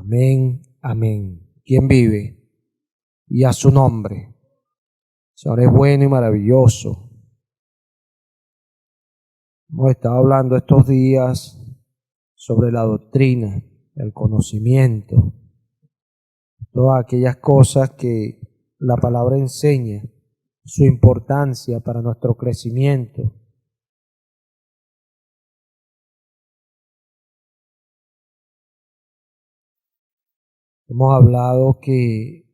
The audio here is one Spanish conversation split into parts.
Amén, amén. ¿Quién vive? Y a su nombre. El Señor es bueno y maravilloso. Hemos estado hablando estos días sobre la doctrina, el conocimiento, todas aquellas cosas que la palabra enseña, su importancia para nuestro crecimiento. Hemos hablado que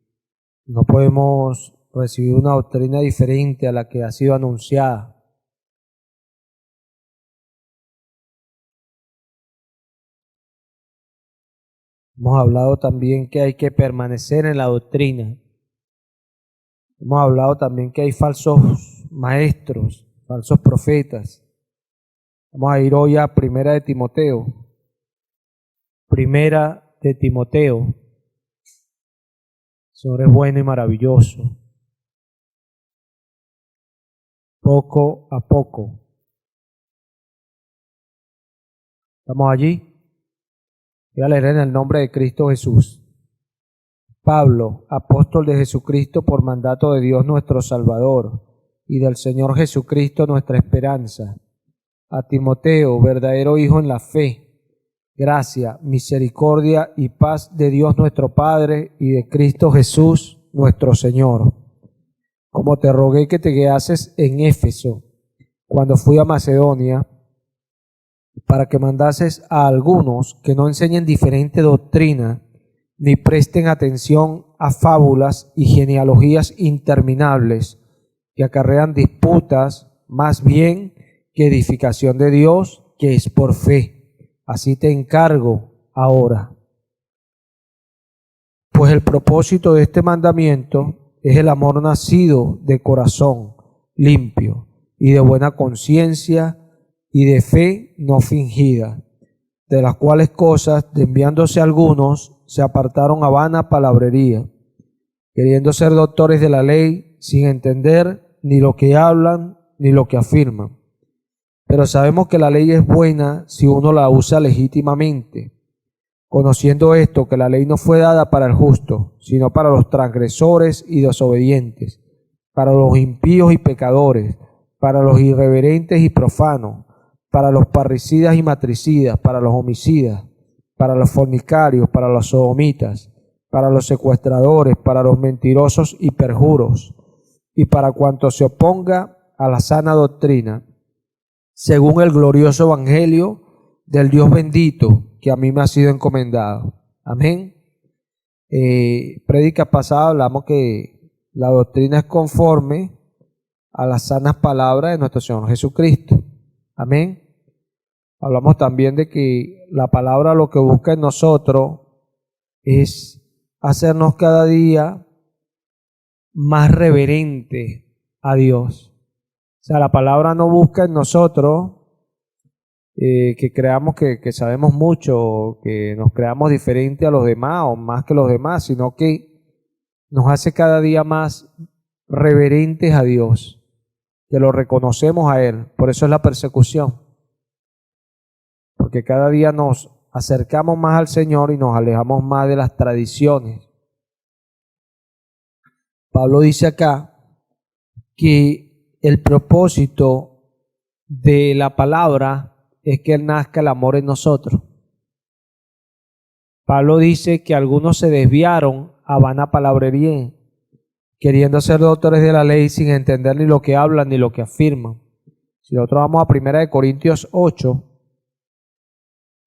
no podemos recibir una doctrina diferente a la que ha sido anunciada. Hemos hablado también que hay que permanecer en la doctrina. Hemos hablado también que hay falsos maestros, falsos profetas. Vamos a ir hoy a Primera de Timoteo. Primera de Timoteo. El Señor es bueno y maravilloso. Poco a poco. ¿Estamos allí? Voy a leer en el nombre de Cristo Jesús. Pablo, apóstol de Jesucristo por mandato de Dios nuestro Salvador y del Señor Jesucristo nuestra esperanza. A Timoteo, verdadero hijo en la fe, gracia, misericordia y paz de Dios nuestro Padre y de Cristo Jesús nuestro Señor. Como te rogué que te quedases en Éfeso cuando fui a Macedonia, para que mandases a algunos que no enseñen diferente doctrina, ni presten atención a fábulas y genealogías interminables que acarrean disputas, más bien que edificación de Dios, que es por fe. Así te encargo ahora. Pues el propósito de este mandamiento es el amor nacido de corazón limpio y de buena conciencia y de fe no fingida, de las cuales cosas, enviándose algunos, se apartaron a vana palabrería, queriendo ser doctores de la ley, sin entender ni lo que hablan ni lo que afirman. Pero sabemos que la ley es buena si uno la usa legítimamente, conociendo esto, que la ley no fue dada para el justo, sino para los transgresores y desobedientes, para los impíos y pecadores, para los irreverentes y profanos, para los parricidas y matricidas, para los homicidas, para los fornicarios, para los sodomitas, para los secuestradores, para los mentirosos y perjuros, y para cuanto se oponga a la sana doctrina, según el glorioso evangelio del Dios bendito que a mí me ha sido encomendado. Amén. Prédica pasada hablamos que la doctrina es conforme a las sanas palabras de nuestro Señor Jesucristo. Amén. Hablamos también de que la palabra lo que busca en nosotros es hacernos cada día más reverentes a Dios. O sea, la palabra no busca en nosotros que creamos que sabemos mucho, que nos creamos diferente a los demás o más que los demás, sino que nos hace cada día más reverentes a Dios, que lo reconocemos a Él. Por eso es la persecución. Porque cada día nos acercamos más al Señor y nos alejamos más de las tradiciones. Pablo dice acá que el propósito de la palabra es que nazca el amor en nosotros. Pablo dice que algunos se desviaron a vana palabrería, queriendo ser doctores de la ley sin entender ni lo que hablan ni lo que afirman. Si nosotros vamos a 1 Corintios 8,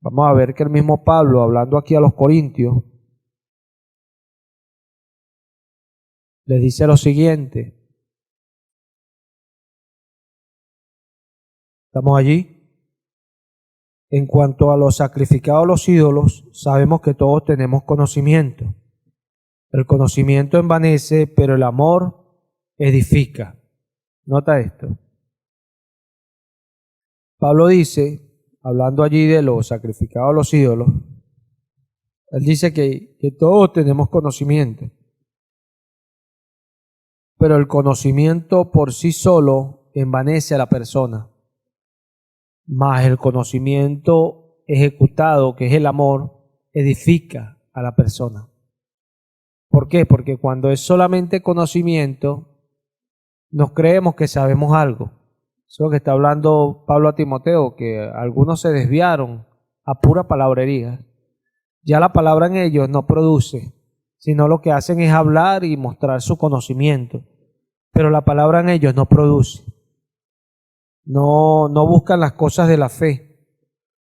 vamos a ver que el mismo Pablo, hablando aquí a los corintios, les dice lo siguiente. ¿Estamos allí? En cuanto a los sacrificados a los ídolos, sabemos que todos tenemos conocimiento. El conocimiento envanece, pero el amor edifica. Nota esto. Pablo dice, hablando allí de los sacrificados a los ídolos, él dice que todos tenemos conocimiento. Pero el conocimiento por sí solo envanece a la persona. Mas el conocimiento ejecutado, que es el amor, edifica a la persona. ¿Por qué? Porque cuando es solamente conocimiento, nos creemos que sabemos algo. Eso es lo que está hablando Pablo a Timoteo, que algunos se desviaron a pura palabrería. Ya la palabra en ellos no produce, sino lo que hacen es hablar y mostrar su conocimiento. Pero la palabra en ellos no produce. No buscan las cosas de la fe.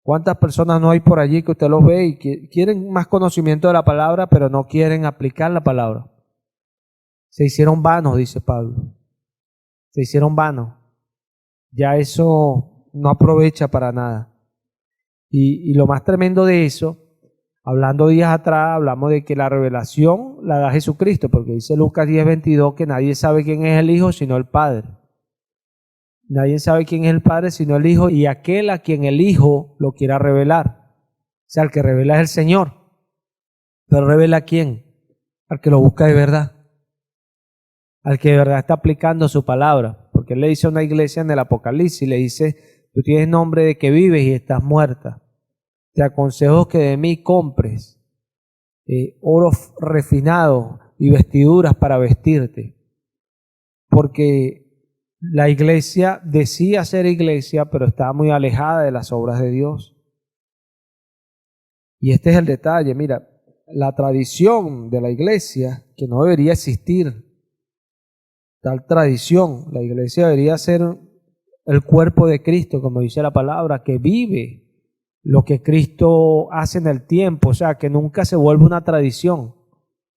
¿Cuántas personas no hay por allí que usted los ve y que quieren más conocimiento de la palabra, pero no quieren aplicar la palabra? Se hicieron vanos, dice Pablo. Se hicieron vanos. Ya eso no aprovecha para nada. Y lo más tremendo de eso, hablando días atrás, hablamos de que la revelación la da Jesucristo, porque dice Lucas 10:22 que nadie sabe quién es el Hijo sino el Padre. Nadie sabe quién es el Padre sino el Hijo y aquel a quien el Hijo lo quiera revelar. O sea, el que revela es el Señor. Pero ¿revela a quién? Al que lo busca de verdad. Al que de verdad está aplicando su palabra. Porque él le dice a una iglesia en el Apocalipsis, le dice, tú tienes nombre de que vives y estás muerta. Te aconsejo que de mí compres oro refinado y vestiduras para vestirte. Porque la iglesia decía ser iglesia, pero estaba muy alejada de las obras de Dios. Y este es el detalle, mira, la tradición de la iglesia, que no debería existir tal tradición, la iglesia debería ser el cuerpo de Cristo, como dice la palabra, que vive lo que Cristo hace en el tiempo, o sea, que nunca se vuelve una tradición,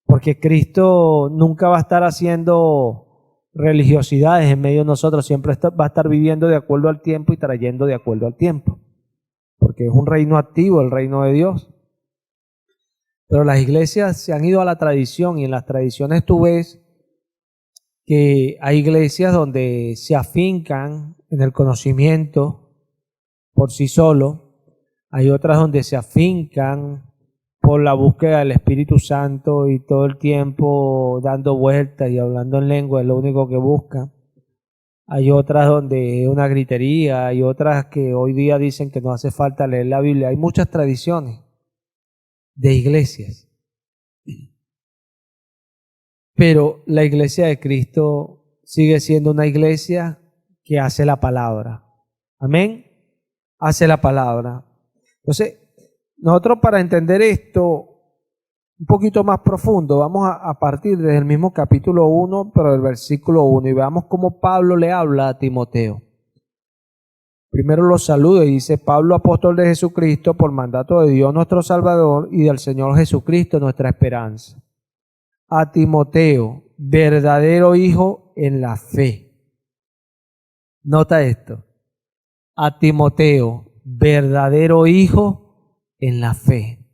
porque Cristo nunca va a estar haciendo religiosidades en medio de nosotros, siempre va a estar viviendo de acuerdo al tiempo y trayendo de acuerdo al tiempo, porque es un reino activo, el reino de Dios. Pero las iglesias se han ido a la tradición y en las tradiciones tú ves que hay iglesias donde se afincan en el conocimiento por sí solo, hay otras donde se afincan por la búsqueda del Espíritu Santo y todo el tiempo dando vueltas y hablando en lengua es lo único que buscan. Hay otras donde es una gritería, hay otras que hoy día dicen que no hace falta leer la Biblia. Hay muchas tradiciones de iglesias. Pero la iglesia de Cristo sigue siendo una iglesia que hace la palabra. Amén. Hace la palabra. Entonces, nosotros para entender esto un poquito más profundo, vamos a partir desde el mismo capítulo 1, pero del versículo 1, y veamos cómo Pablo le habla a Timoteo. Primero lo saluda y dice, Pablo, apóstol de Jesucristo, por mandato de Dios nuestro Salvador y del Señor Jesucristo nuestra esperanza. A Timoteo, verdadero hijo en la fe. Nota esto. A Timoteo, verdadero hijo en la fe.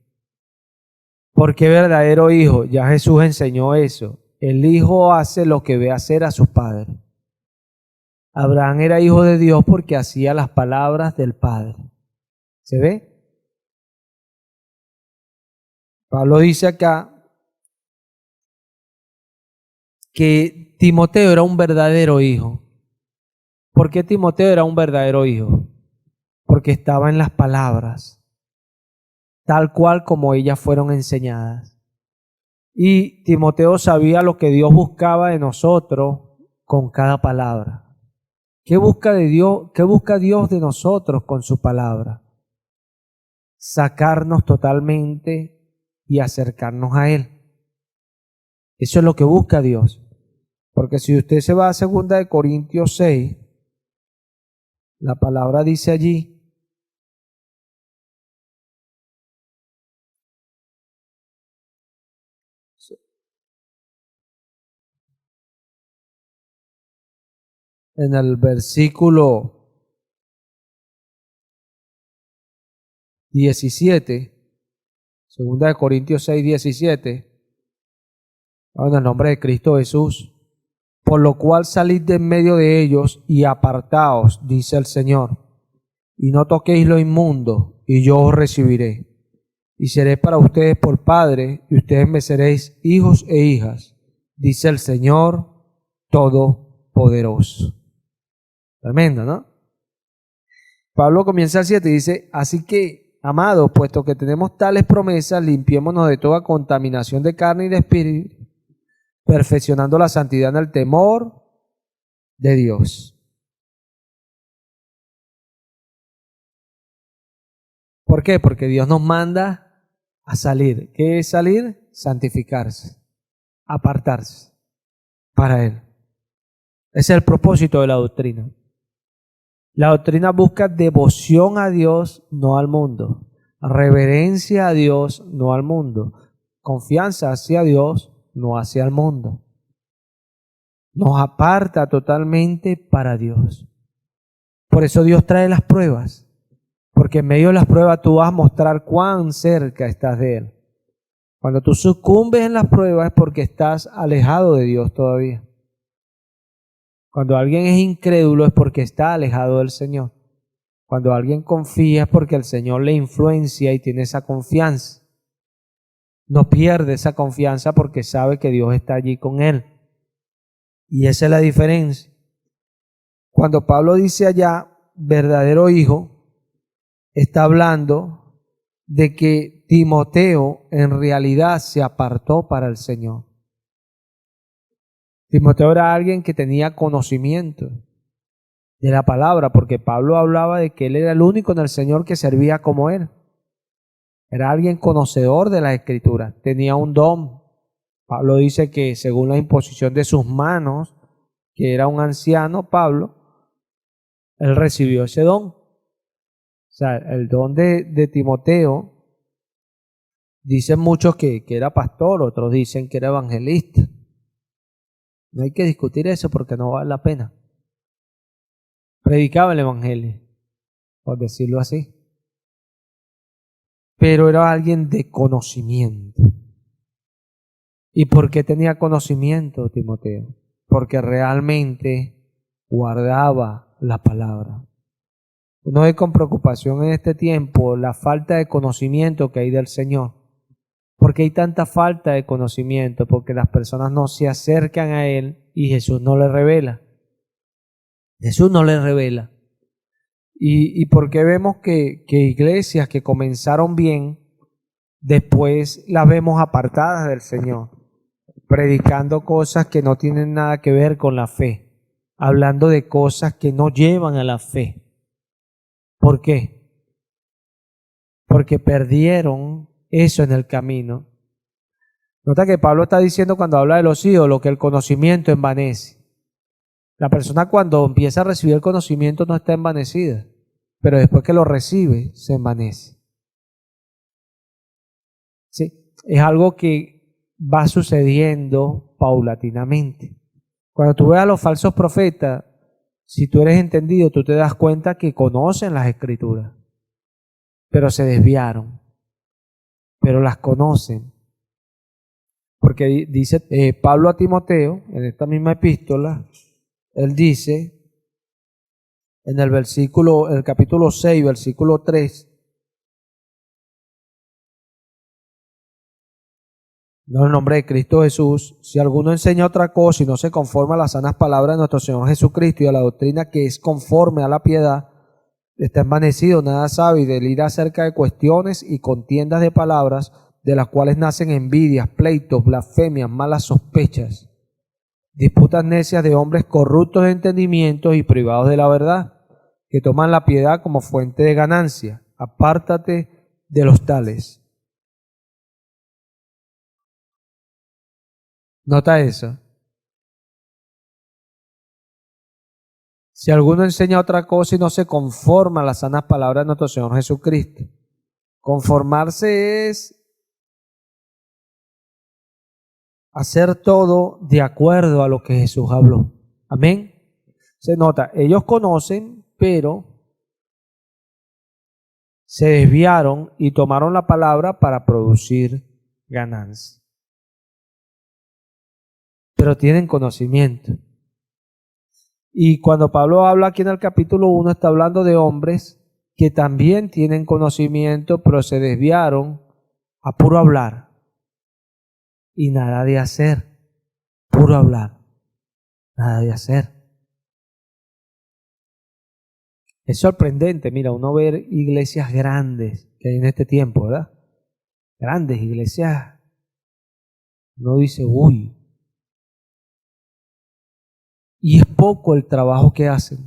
¿Por qué verdadero hijo? Ya Jesús enseñó eso. El hijo hace lo que ve hacer a sus padres. Abraham era hijo de Dios porque hacía las palabras del Padre. ¿Se ve? Pablo dice acá que Timoteo era un verdadero hijo. ¿Por qué Timoteo era un verdadero hijo? Porque estaba en las palabras, tal cual como ellas fueron enseñadas. Y Timoteo sabía lo que Dios buscaba de nosotros con cada palabra. ¿Qué busca de Dios? ¿Qué busca Dios de nosotros con su palabra? Sacarnos totalmente y acercarnos a Él. Eso es lo que busca Dios. Porque si usted se va a 2 Corintios 6, la palabra dice allí, en el versículo 17, 2 Corintios 6, 17, en el nombre de Cristo Jesús, por lo cual salid de en medio de ellos y apartaos, dice el Señor, y no toquéis lo inmundo, y yo os recibiré, y seré para ustedes por padre, y ustedes me seréis hijos e hijas, dice el Señor Todopoderoso. Tremendo, ¿no? Pablo comienza el 7 y dice, así que Amados, puesto que tenemos tales promesas, limpiémonos de toda contaminación de carne y de espíritu, perfeccionando la santidad en el temor de Dios. ¿Por qué? Porque Dios nos manda a salir. ¿Qué es salir? Santificarse, apartarse para Él. Ese es el propósito de la doctrina. La doctrina busca devoción a Dios, no al mundo. Reverencia a Dios, no al mundo. Confianza hacia Dios, no hacia el mundo. Nos aparta totalmente para Dios. Por eso Dios trae las pruebas. Porque en medio de las pruebas tú vas a mostrar cuán cerca estás de Él. Cuando tú sucumbes en las pruebas es porque estás alejado de Dios todavía. Cuando alguien es incrédulo es porque está alejado del Señor. Cuando alguien confía es porque el Señor le influencia y tiene esa confianza. No pierde esa confianza porque sabe que Dios está allí con él. Y esa es la diferencia. Cuando Pablo dice allá, verdadero hijo, está hablando de que Timoteo en realidad se apartó para el Señor. Timoteo era alguien que tenía conocimiento de la palabra, porque Pablo hablaba de que él era el único en el Señor que servía como él. Era alguien conocedor de la Escritura, tenía un don. Pablo dice que según la imposición de sus manos, que era un anciano, Pablo, él recibió ese don. O sea, el don de Timoteo, dicen muchos que era pastor, otros dicen que era evangelista. No hay que discutir eso porque no vale la pena. Predicaba el evangelio, por decirlo así. Pero era alguien de conocimiento. ¿Y por qué tenía conocimiento Timoteo? Porque realmente guardaba la palabra. Uno ve con preocupación en este tiempo la falta de conocimiento que hay del Señor. ¿Por qué hay tanta falta de conocimiento? Porque las personas no se acercan a Él y Jesús no les revela. Jesús no les revela. ¿Y por qué vemos que iglesias que comenzaron bien, después las vemos apartadas del Señor, predicando cosas que no tienen nada que ver con la fe, hablando de cosas que no llevan a la fe? ¿Por qué? Porque perdieron eso en el camino. Nota que Pablo está diciendo cuando habla de los ídolos que el conocimiento envanece. La persona cuando empieza a recibir el conocimiento no está envanecida, pero después que lo recibe se envanece. ¿Sí? Es algo que va sucediendo paulatinamente. Cuando tú ves a los falsos profetas, si tú eres entendido, tú te das cuenta que conocen las Escrituras, pero se desviaron, pero las conocen. Porque dice Pablo a Timoteo, en esta misma epístola, él dice, en el capítulo 6, versículo 3, no en el nombre de Cristo Jesús, si alguno enseña otra cosa y no se conforma a las sanas palabras de nuestro Señor Jesucristo y a la doctrina que es conforme a la piedad, está envanecido, nada sabe y delira acerca de cuestiones y contiendas de palabras, de las cuales nacen envidias, pleitos, blasfemias, malas sospechas, disputas necias de hombres corruptos de entendimientos y privados de la verdad, que toman la piedad como fuente de ganancia. Apártate de los tales. Nota eso. Si alguno enseña otra cosa y no se conforma a las sanas palabras de nuestro Señor Jesucristo. Conformarse es hacer todo de acuerdo a lo que Jesús habló. Amén. Se nota, ellos conocen, pero se desviaron y tomaron la palabra para producir ganancia. Pero tienen conocimiento. Y cuando Pablo habla aquí en el capítulo 1, está hablando de hombres que también tienen conocimiento, pero se desviaron a puro hablar y nada de hacer. Puro hablar, nada de hacer. Es sorprendente, mira, uno ver iglesias grandes que que hay en este tiempo, ¿verdad? Grandes iglesias, uno dice, uy, y es poco el trabajo que hacen,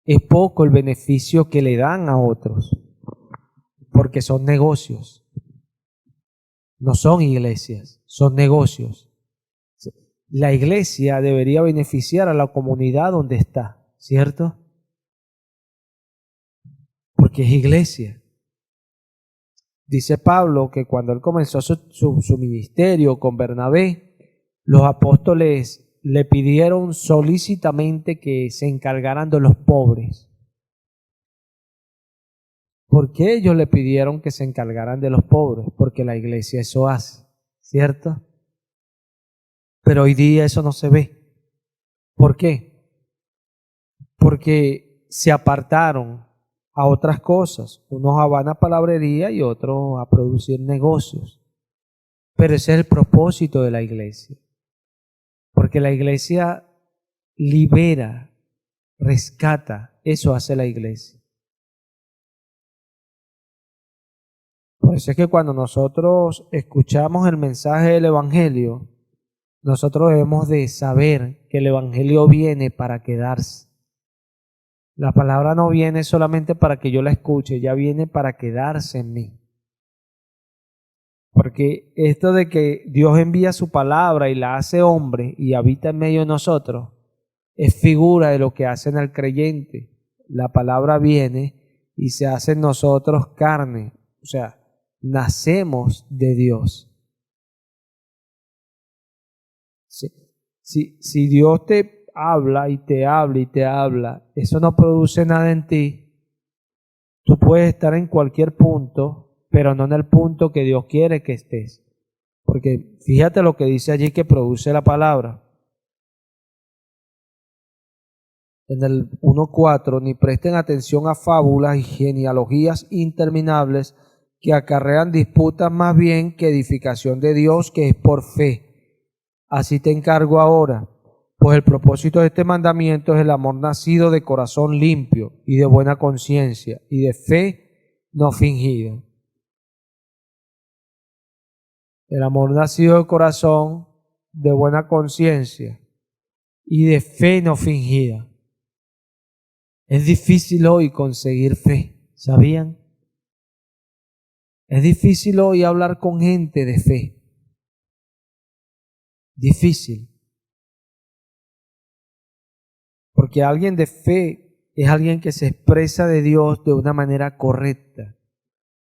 es poco el beneficio que le dan a otros, porque son negocios, no son iglesias, son negocios. La iglesia debería beneficiar a la comunidad donde está, ¿cierto? Porque es iglesia. Dice Pablo que cuando él comenzó su ministerio con Bernabé, los apóstoles le pidieron solícitamente que se encargaran de los pobres. ¿Por qué ellos le pidieron que se encargaran de los pobres? Porque la iglesia eso hace, ¿cierto? Pero hoy día eso no se ve. ¿Por qué? Porque se apartaron a otras cosas. Unos a vana palabrería y otros a producir negocios. Pero ese es el propósito de la iglesia. Porque la iglesia libera, rescata. Eso hace la iglesia. Por eso es que cuando nosotros escuchamos el mensaje del Evangelio, nosotros debemos de saber que el Evangelio viene para quedarse. La palabra no viene solamente para que yo la escuche, ya viene para quedarse en mí. Porque esto de que Dios envía su palabra y la hace hombre y habita en medio de nosotros, es figura de lo que hace en el creyente. La palabra viene y se hace en nosotros carne. O sea, nacemos de Dios. Si Dios te habla y te habla y te habla, eso no produce nada en ti. Tú puedes estar en cualquier punto, pero no en el punto que Dios quiere que estés. Porque fíjate lo que dice allí que produce la palabra. En el 1.4, ni presten atención a fábulas y genealogías interminables que acarrean disputas más bien que edificación de Dios, que es por fe. Así te encargo ahora, pues el propósito de este mandamiento es el amor nacido de corazón limpio y de buena conciencia y de fe no fingida. El amor nacido de corazón, de buena conciencia y de fe no fingida. Es difícil hoy conseguir fe, ¿sabían? Es difícil hoy hablar con gente de fe. Difícil. Porque alguien de fe es alguien que se expresa de Dios de una manera correcta.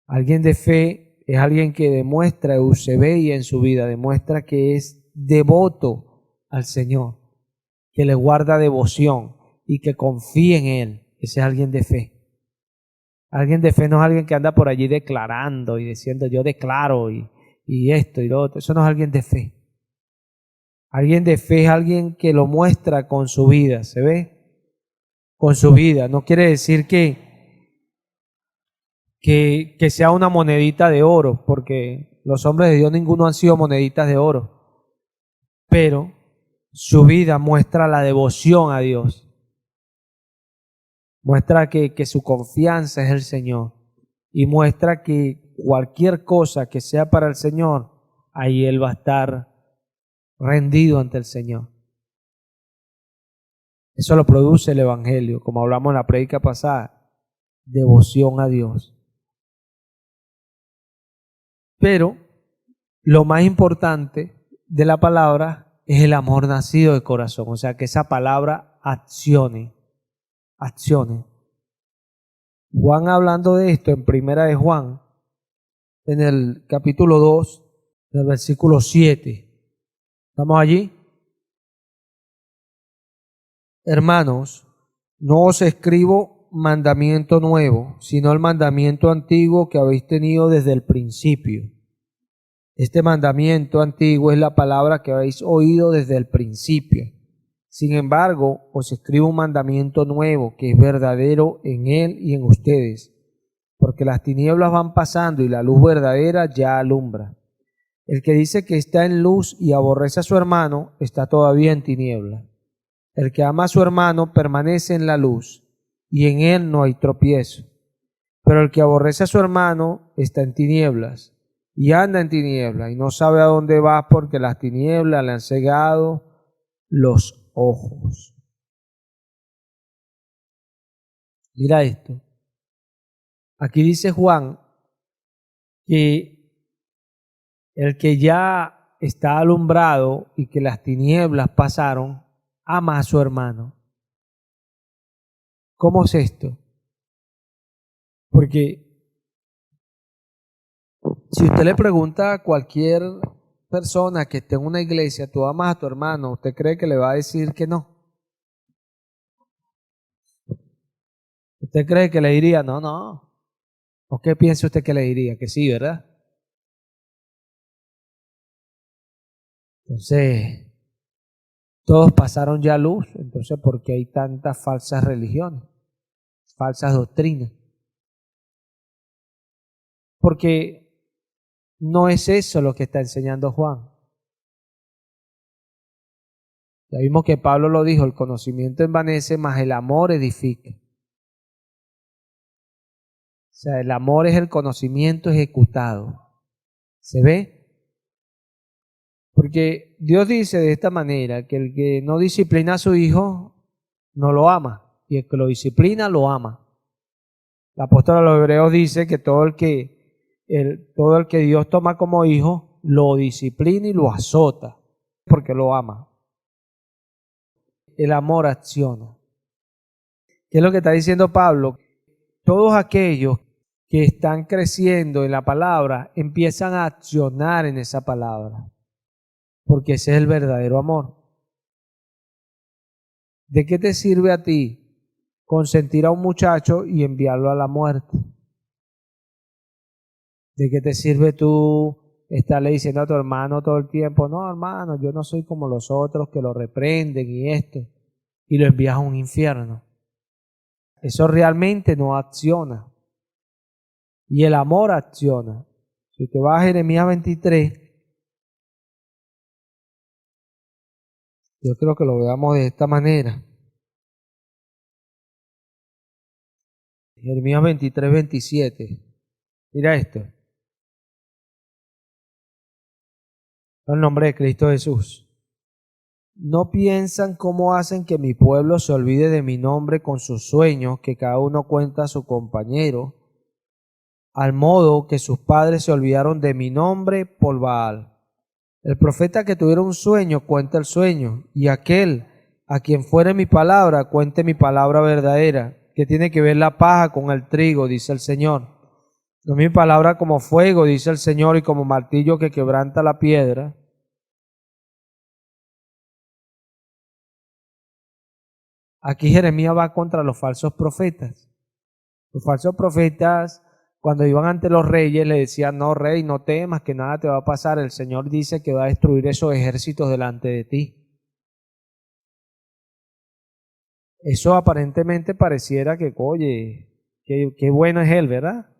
Alguien de fe es alguien que demuestra eusebia en su vida, demuestra que es devoto al Señor, que le guarda devoción y que confía en Él. Ese es alguien de fe. Alguien de fe no es alguien que anda por allí declarando y diciendo yo declaro y esto y lo otro. Eso no es alguien de fe. Alguien de fe es alguien que lo muestra con su vida, ¿se ve? Con su vida. No quiere decir que sea una monedita de oro, porque los hombres de Dios ninguno han sido moneditas de oro. Pero su vida muestra la devoción a Dios. Muestra que su confianza es el Señor. Y muestra que cualquier cosa que sea para el Señor, ahí Él va a estar rendido ante el Señor. Eso lo produce el Evangelio, como hablamos en la prédica pasada, devoción a Dios. Pero lo más importante de la palabra es el amor nacido de corazón, o sea, que esa palabra accione. Juan hablando de esto en Primera de Juan, en el capítulo 2, del versículo 7. ¿Estamos allí? Hermanos, no os escribo mandamiento nuevo, sino el mandamiento antiguo que habéis tenido desde el principio. Este mandamiento antiguo es la palabra que habéis oído desde el principio. Sin embargo, os escribo un mandamiento nuevo que es verdadero en él y en ustedes, porque las tinieblas van pasando y la luz verdadera ya alumbra. El que dice que está en luz y aborrece a su hermano está todavía en tinieblas. El que ama a su hermano permanece en la luz y en él no hay tropiezo. Pero el que aborrece a su hermano está en tinieblas y anda en tinieblas y no sabe a dónde va porque las tinieblas le han cegado los ojos. Mira esto. Aquí dice Juan que el que ya está alumbrado y que las tinieblas pasaron, ama a su hermano. ¿Cómo es esto? Porque si usted le pregunta a cualquier persona que esté en una iglesia, ¿tú amas a tu hermano? ¿Usted cree que le va a decir que no? ¿Usted cree que le diría no, no? ¿O qué piensa usted que le diría? Que sí, ¿verdad? Entonces, todos pasaron ya luz. Entonces, ¿por qué hay tantas falsas religiones? Falsas doctrinas. Porque no es eso lo que está enseñando Juan. Ya vimos que Pablo lo dijo, el conocimiento envanece, mas el amor edifica. O sea, el amor es el conocimiento ejecutado. ¿Se ve? Porque Dios dice de esta manera que el que no disciplina a su hijo no lo ama, y el que lo disciplina lo ama. El apóstol a los Hebreos dice que todo el que Dios toma como hijo lo disciplina y lo azota porque lo ama. El amor acciona. ¿Qué es lo que está diciendo Pablo? Todos aquellos que están creciendo en la palabra empiezan a accionar en esa palabra, porque ese es el verdadero amor. ¿De qué te sirve a ti consentir a un muchacho y enviarlo a la muerte? ¿De qué te sirve tú estarle diciendo a tu hermano todo el tiempo, no, hermano, yo no soy como los otros que lo reprenden y esto, y lo envías a un infierno? Eso realmente no acciona. Y el amor acciona. Si te vas a Jeremías 23, yo creo que lo veamos de esta manera. Jeremías 23, 27. Mira esto. En el nombre de Cristo Jesús. No piensan cómo hacen que mi pueblo se olvide de mi nombre con sus sueños, que cada uno cuenta a su compañero, al modo que sus padres se olvidaron de mi nombre por Baal. El profeta que tuviera un sueño cuenta el sueño, y aquel a quien fuere mi palabra cuente mi palabra verdadera. ¿Qué tiene que ver la paja con el trigo? Dice el Señor. No mi palabra como fuego, dice el Señor, y como martillo que quebranta la piedra. Aquí Jeremías va contra los falsos profetas. Los falsos profetas, cuando iban ante los reyes, le decían, no, rey, no temas, que nada te va a pasar. El Señor dice que va a destruir esos ejércitos delante de ti. Eso aparentemente pareciera que, oye, qué bueno es él, ¿verdad?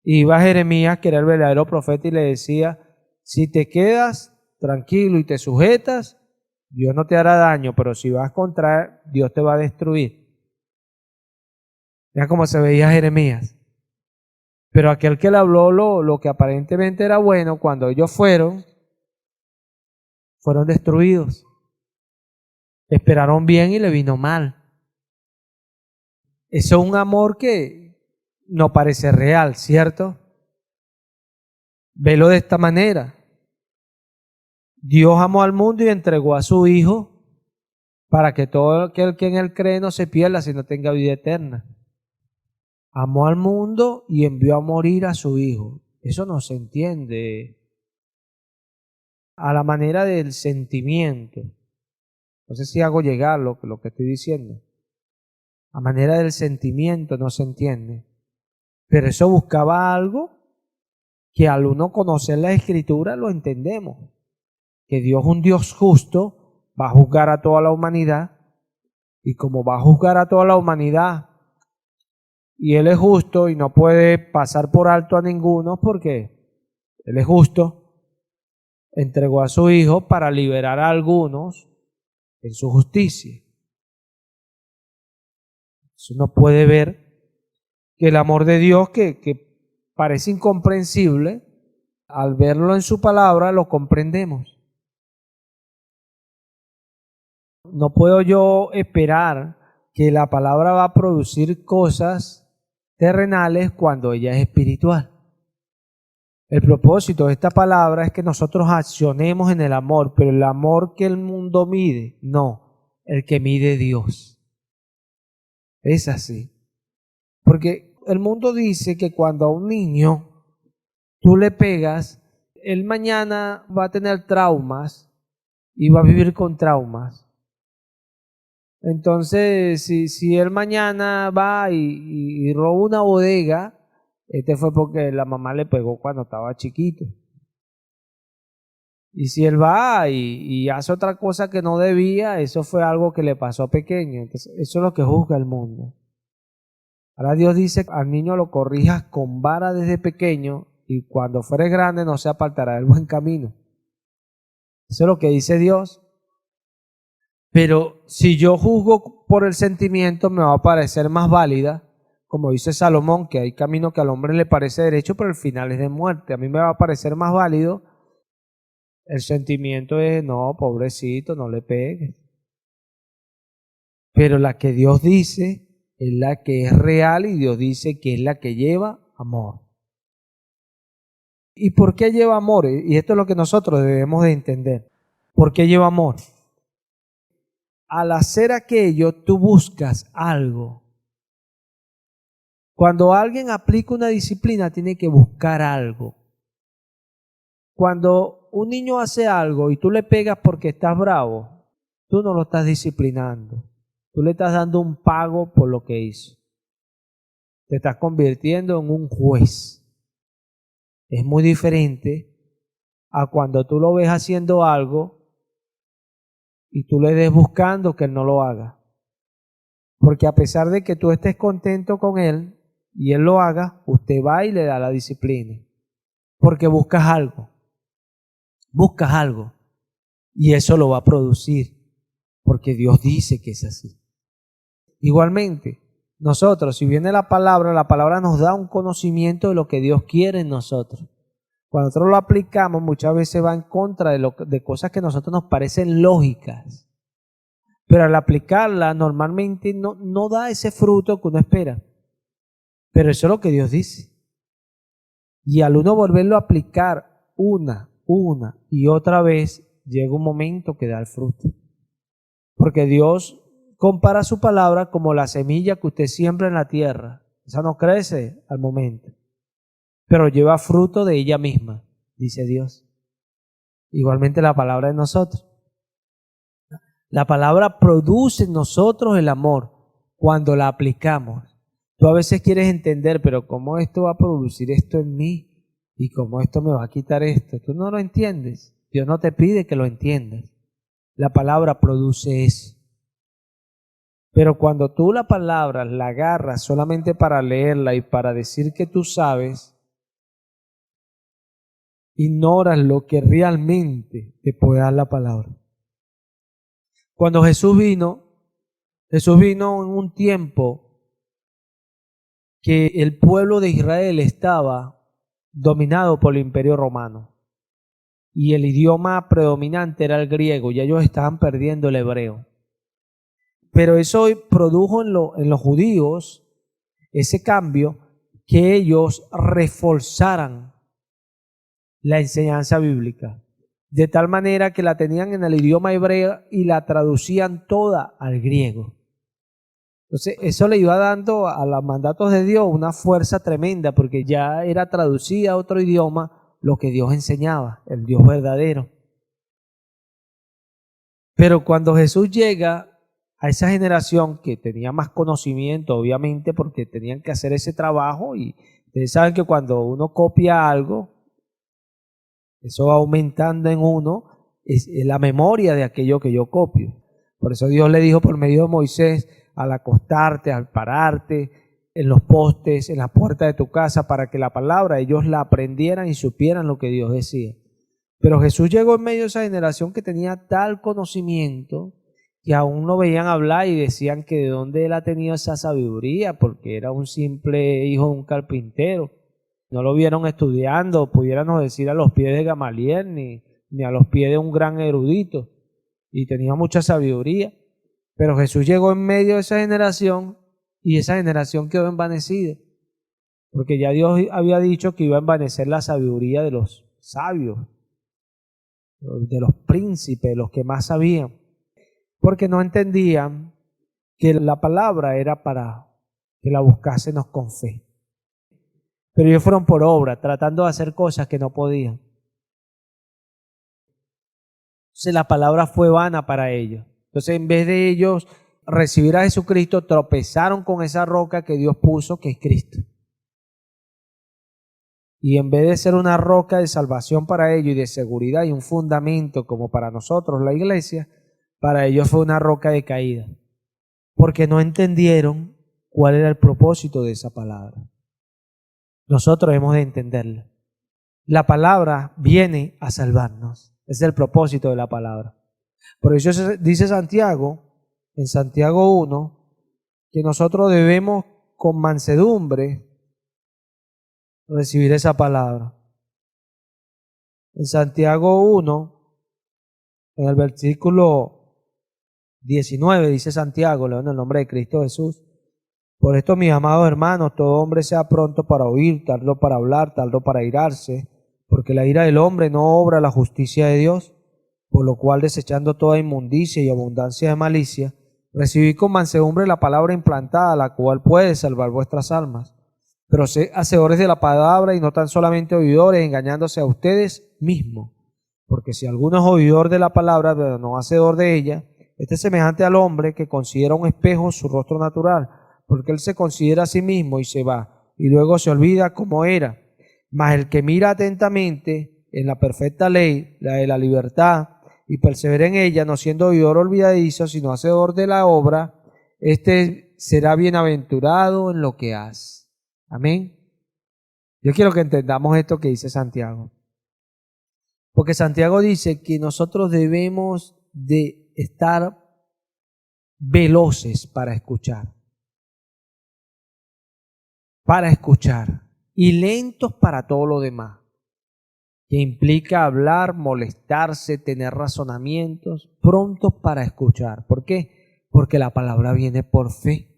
Y iba Jeremías, que era el verdadero profeta, y le decía, si te quedas tranquilo y te sujetas, Dios no te hará daño, pero si vas contra él, Dios te va a destruir. Mira cómo se veía Jeremías. Pero aquel que le habló lo que aparentemente era bueno, cuando ellos fueron destruidos. Esperaron bien y le vino mal. Eso es un amor que no parece real, ¿cierto? Velo de esta manera. Dios amó al mundo y entregó a su Hijo para que todo aquel que en él cree no se pierda, sino tenga vida eterna. Amó al mundo y envió a morir a su Hijo. Eso no se entiende a la manera del sentimiento. No sé si hago llegar lo que estoy diciendo. A manera del sentimiento no se entiende. Pero eso buscaba algo que al uno conocer la Escritura lo entendemos. Que Dios es un Dios justo, va a juzgar a toda la humanidad. Y como va a juzgar a toda la humanidad, y Él es justo y no puede pasar por alto a ninguno porque Él es justo, entregó a su Hijo para liberar a algunos en su justicia. Uno puede ver que el amor de Dios que parece incomprensible, al verlo en su palabra lo comprendemos. No puedo yo esperar que la palabra va a producir cosas terrenales cuando ella es espiritual. El propósito de esta palabra es que nosotros accionemos en el amor, pero el amor que el mundo mide, no, el que mide Dios. Es así. Porque el mundo dice que cuando a un niño tú le pegas, él mañana va a tener traumas y va a vivir con traumas. Entonces, si él mañana va y roba una bodega, fue porque la mamá le pegó cuando estaba chiquito. Y si él va y hace otra cosa que no debía, eso fue algo que le pasó pequeño. Entonces, eso es lo que juzga el mundo. Ahora Dios dice, al niño lo corrijas con vara desde pequeño y cuando fuere grande no se apartará del buen camino. Eso es lo que dice Dios. Pero si yo juzgo por el sentimiento, me va a parecer más válida, como dice Salomón, que hay camino que al hombre le parece derecho, pero el final es de muerte. A mí me va a parecer más válido el sentimiento de, no, pobrecito, no le pegues. Pero la que Dios dice es la que es real y Dios dice que es la que lleva amor. ¿Y por qué lleva amor? Y esto es lo que nosotros debemos de entender. ¿Por qué lleva amor? Al hacer aquello, tú buscas algo. Cuando alguien aplica una disciplina, tiene que buscar algo. Cuando un niño hace algo y tú le pegas porque estás bravo, tú no lo estás disciplinando. Tú le estás dando un pago por lo que hizo. Te estás convirtiendo en un juez. Es muy diferente a cuando tú lo ves haciendo algo y tú le des buscando que él no lo haga. Porque a pesar de que tú estés contento con él y él lo haga, usted va y le da la disciplina. Porque buscas algo. Buscas algo. Y eso lo va a producir. Porque Dios dice que es así. Igualmente, nosotros, si viene la palabra nos da un conocimiento de lo que Dios quiere en nosotros. Cuando nosotros lo aplicamos, muchas veces va en contra de cosas que a nosotros nos parecen lógicas. Pero al aplicarla, normalmente no da ese fruto que uno espera. Pero eso es lo que Dios dice. Y al uno volverlo a aplicar una y otra vez, llega un momento que da el fruto. Porque Dios compara su palabra como la semilla que usted siembra en la tierra. Esa no crece al momento, pero lleva fruto de ella misma, dice Dios. Igualmente la palabra de nosotros. La palabra produce en nosotros el amor cuando la aplicamos. Tú a veces quieres entender, pero ¿cómo esto va a producir esto en mí? ¿Y cómo esto me va a quitar esto? Tú no lo entiendes. Dios no te pide que lo entiendas. La palabra produce eso. Pero cuando tú la palabra la agarras solamente para leerla y para decir que tú sabes, ignoras lo que realmente te puede dar la palabra. Cuando Jesús vino en un tiempo que el pueblo de Israel estaba dominado por el Imperio Romano y el idioma predominante era el griego y ellos estaban perdiendo el hebreo. Pero eso produjo en los judíos ese cambio, que ellos reforzaran la enseñanza bíblica, de tal manera que la tenían en el idioma hebreo y la traducían toda al griego. Entonces eso le iba dando a los mandatos de Dios una fuerza tremenda, porque ya era traducida a otro idioma lo que Dios enseñaba, el Dios verdadero. Pero cuando Jesús llega a esa generación que tenía más conocimiento, obviamente, porque tenían que hacer ese trabajo, y ustedes saben que cuando uno copia algo, eso va aumentando en uno es la memoria de aquello que yo copio. Por eso Dios le dijo por medio de Moisés, al acostarte, al pararte, en los postes, en la puerta de tu casa, para que la palabra ellos la aprendieran y supieran lo que Dios decía. Pero Jesús llegó en medio de esa generación que tenía tal conocimiento que aún lo veían hablar y decían que de dónde él ha tenido esa sabiduría, porque era un simple hijo de un carpintero. No lo vieron estudiando, pudiéramos decir, a los pies de Gamaliel, ni a los pies de un gran erudito, y tenía mucha sabiduría. Pero Jesús llegó en medio de esa generación y esa generación quedó envanecida, porque ya Dios había dicho que iba a envanecer la sabiduría de los sabios, de los príncipes, los que más sabían, porque no entendían que la palabra era para que la buscásemos con fe. Pero ellos fueron por obra, tratando de hacer cosas que no podían. Entonces la palabra fue vana para ellos. Entonces, en vez de ellos recibir a Jesucristo, tropezaron con esa roca que Dios puso, que es Cristo. Y en vez de ser una roca de salvación para ellos y de seguridad y un fundamento como para nosotros, la iglesia, para ellos fue una roca de caída. Porque no entendieron cuál era el propósito de esa palabra. Nosotros hemos de entenderla. La palabra viene a salvarnos. Ese es el propósito de la palabra. Por eso dice Santiago, en Santiago 1, que nosotros debemos con mansedumbre recibir esa palabra. En Santiago 1, en el versículo 19, dice Santiago, leo en el nombre de Cristo Jesús: por esto, mis amados hermanos, todo hombre sea pronto para oír, tardo para hablar, tardo para airarse, porque la ira del hombre no obra la justicia de Dios. Por lo cual, desechando toda inmundicia y abundancia de malicia, recibid con mansedumbre la palabra implantada, la cual puede salvar vuestras almas. Pero sed hacedores de la palabra y no tan solamente oidores, engañándose a ustedes mismos. Porque si alguno es oidor de la palabra, pero no hacedor de ella, este es semejante al hombre que considera un espejo su rostro natural, porque él se considera a sí mismo y se va, y luego se olvida cómo era. Mas el que mira atentamente en la perfecta ley, la de la libertad, y persevera en ella, no siendo oidor olvidadizo, sino hacedor de la obra, este será bienaventurado en lo que hace. Amén. Yo quiero que entendamos esto que dice Santiago. Porque Santiago dice que nosotros debemos de estar veloces para escuchar. Y lentos para todo lo demás, que implica hablar, molestarse, tener razonamientos, prontos para escuchar. ¿Por qué? Porque la palabra viene por fe.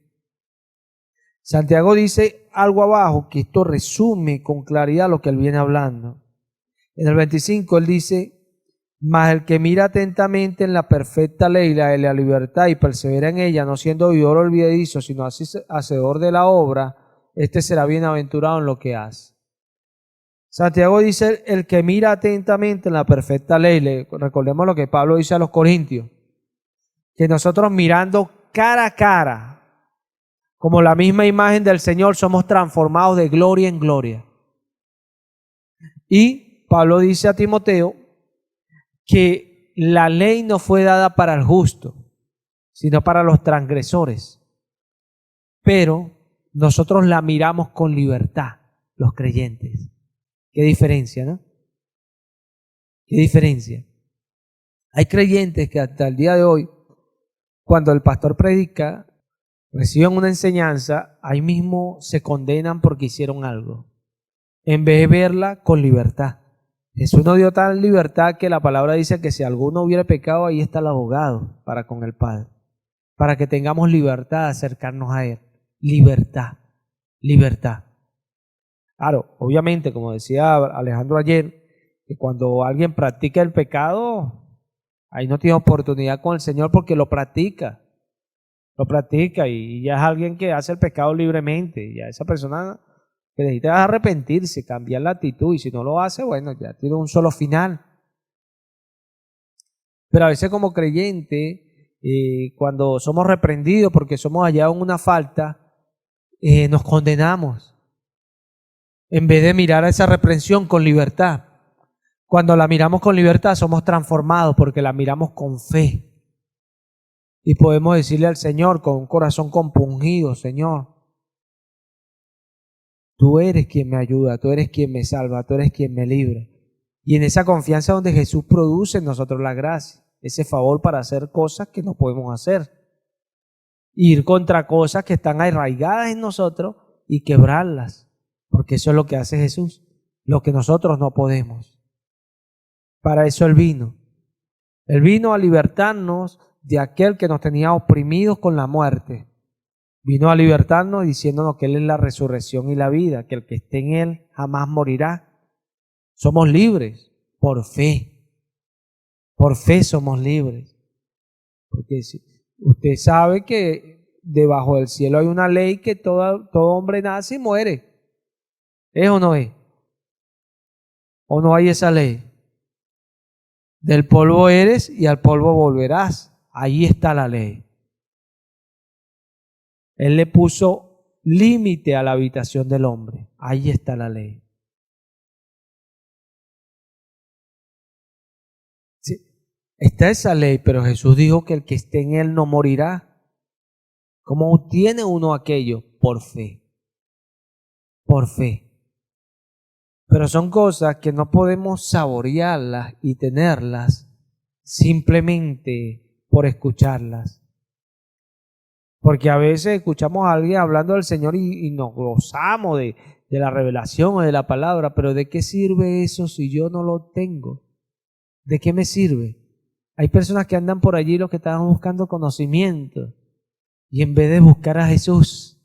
Santiago dice algo abajo que esto resume con claridad lo que él viene hablando. En el 25 él dice: mas el que mira atentamente en la perfecta ley, la de la libertad, y persevera en ella, no siendo oidor olvidadizo, sino hacedor de la obra, este será bienaventurado en lo que hace. Santiago dice: el que mira atentamente en la perfecta ley. Recordemos lo que Pablo dice a los Corintios, que nosotros mirando cara a cara, como la misma imagen del Señor, somos transformados de gloria en gloria. Y Pablo dice a Timoteo que la ley no fue dada para el justo, sino para los transgresores. Pero nosotros la miramos con libertad, los creyentes. Qué diferencia, ¿no? Qué diferencia. Hay creyentes que hasta el día de hoy, cuando el pastor predica, reciben una enseñanza, ahí mismo se condenan porque hicieron algo, en vez de verla con libertad. Jesús nos dio tal libertad que la palabra dice que si alguno hubiera pecado, ahí está el abogado para con el Padre, para que tengamos libertad de acercarnos a Él. Libertad, libertad. Claro, obviamente, como decía Alejandro ayer, que cuando alguien practica el pecado, ahí no tiene oportunidad con el Señor porque lo practica y ya es alguien que hace el pecado libremente, ya esa persona que necesita arrepentirse, cambiar la actitud, y si no lo hace, bueno, ya tiene un solo final. Pero a veces como creyente, cuando somos reprendidos porque somos hallados en una falta, nos condenamos, en vez de mirar a esa reprensión con libertad. Cuando la miramos con libertad, somos transformados porque la miramos con fe. Y podemos decirle al Señor con un corazón compungido: Señor, tú eres quien me ayuda, tú eres quien me salva, tú eres quien me libra. Y en esa confianza donde Jesús produce en nosotros la gracia. ese favor para hacer cosas que no podemos hacer. Ir contra cosas que están arraigadas en nosotros y quebrarlas. Porque eso es lo que hace Jesús, lo que nosotros no podemos. Para eso Él vino. Él vino a libertarnos de aquel que nos tenía oprimidos con la muerte. Vino a libertarnos diciéndonos que Él es la resurrección y la vida, que el que esté en Él jamás morirá. Somos libres por fe. Por fe somos libres. Porque usted sabe que debajo del cielo hay una ley que todo hombre nace y muere. ¿Es o no es? ¿O no hay esa ley? Del polvo eres y al polvo volverás. Ahí está la ley. Él le puso límite a la habitación del hombre. Ahí está la ley. Sí, está esa ley, pero Jesús dijo que el que esté en Él no morirá. ¿Cómo obtiene uno aquello? Por fe. Por fe. Pero son cosas que no podemos saborearlas y tenerlas simplemente por escucharlas. Porque a veces escuchamos a alguien hablando del Señor y nos gozamos de la revelación o de la palabra, pero ¿de qué sirve eso si yo no lo tengo? ¿De qué me sirve? Hay personas que andan por allí los que están buscando conocimiento y en vez de buscar a Jesús,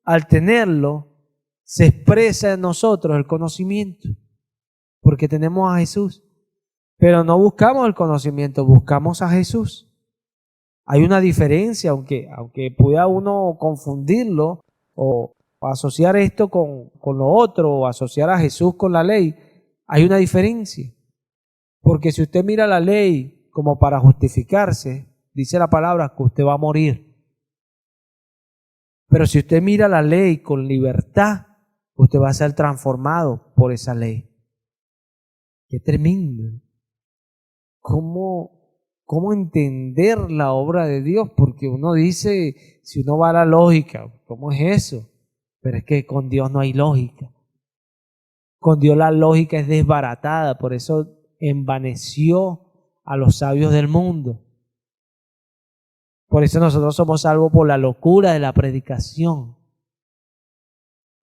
al tenerlo, se expresa en nosotros el conocimiento, porque tenemos a Jesús. Pero no buscamos el conocimiento, buscamos a Jesús. Hay una diferencia, aunque pueda uno confundirlo o asociar esto con lo otro, o asociar a Jesús con la ley, hay una diferencia. Porque si usted mira la ley como para justificarse, dice la palabra que usted va a morir. Pero si usted mira la ley con libertad, usted va a ser transformado por esa ley. Qué tremendo. ¿Cómo entender la obra de Dios? Porque uno dice, si uno va a la lógica, ¿cómo es eso? Pero es que con Dios no hay lógica. Con Dios la lógica es desbaratada, por eso envaneció a los sabios del mundo. Por eso nosotros somos salvos por la locura de la predicación.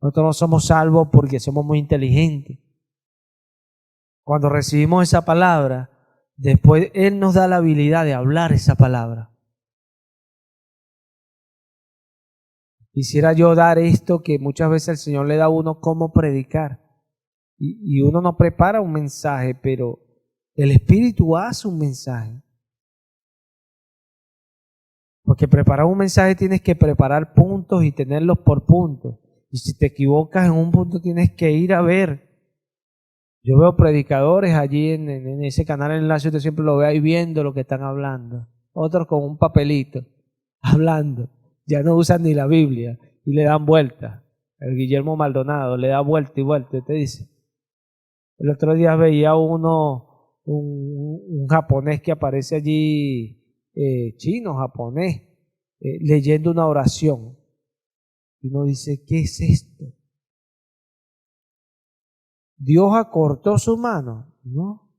Nosotros no somos salvos porque somos muy inteligentes. Cuando recibimos esa palabra, después Él nos da la habilidad de hablar esa palabra. Quisiera yo dar esto que muchas veces el Señor le da a uno cómo predicar. Y uno no prepara un mensaje, pero el Espíritu hace un mensaje. Porque preparar un mensaje tienes que preparar puntos y tenerlos por puntos. Y si te equivocas en un punto tienes que ir a ver. Yo veo predicadores allí en ese canal Enlace, usted siempre lo ve ahí viendo lo que están hablando. Otros con un papelito, hablando. Ya no usan ni la Biblia y le dan vuelta. El Guillermo Maldonado le da vuelta y vuelta. Y te dice. El otro día veía un japonés que aparece allí, chino, japonés, leyendo una oración. Y uno dice, ¿qué es esto? ¿Dios acortó su mano? No.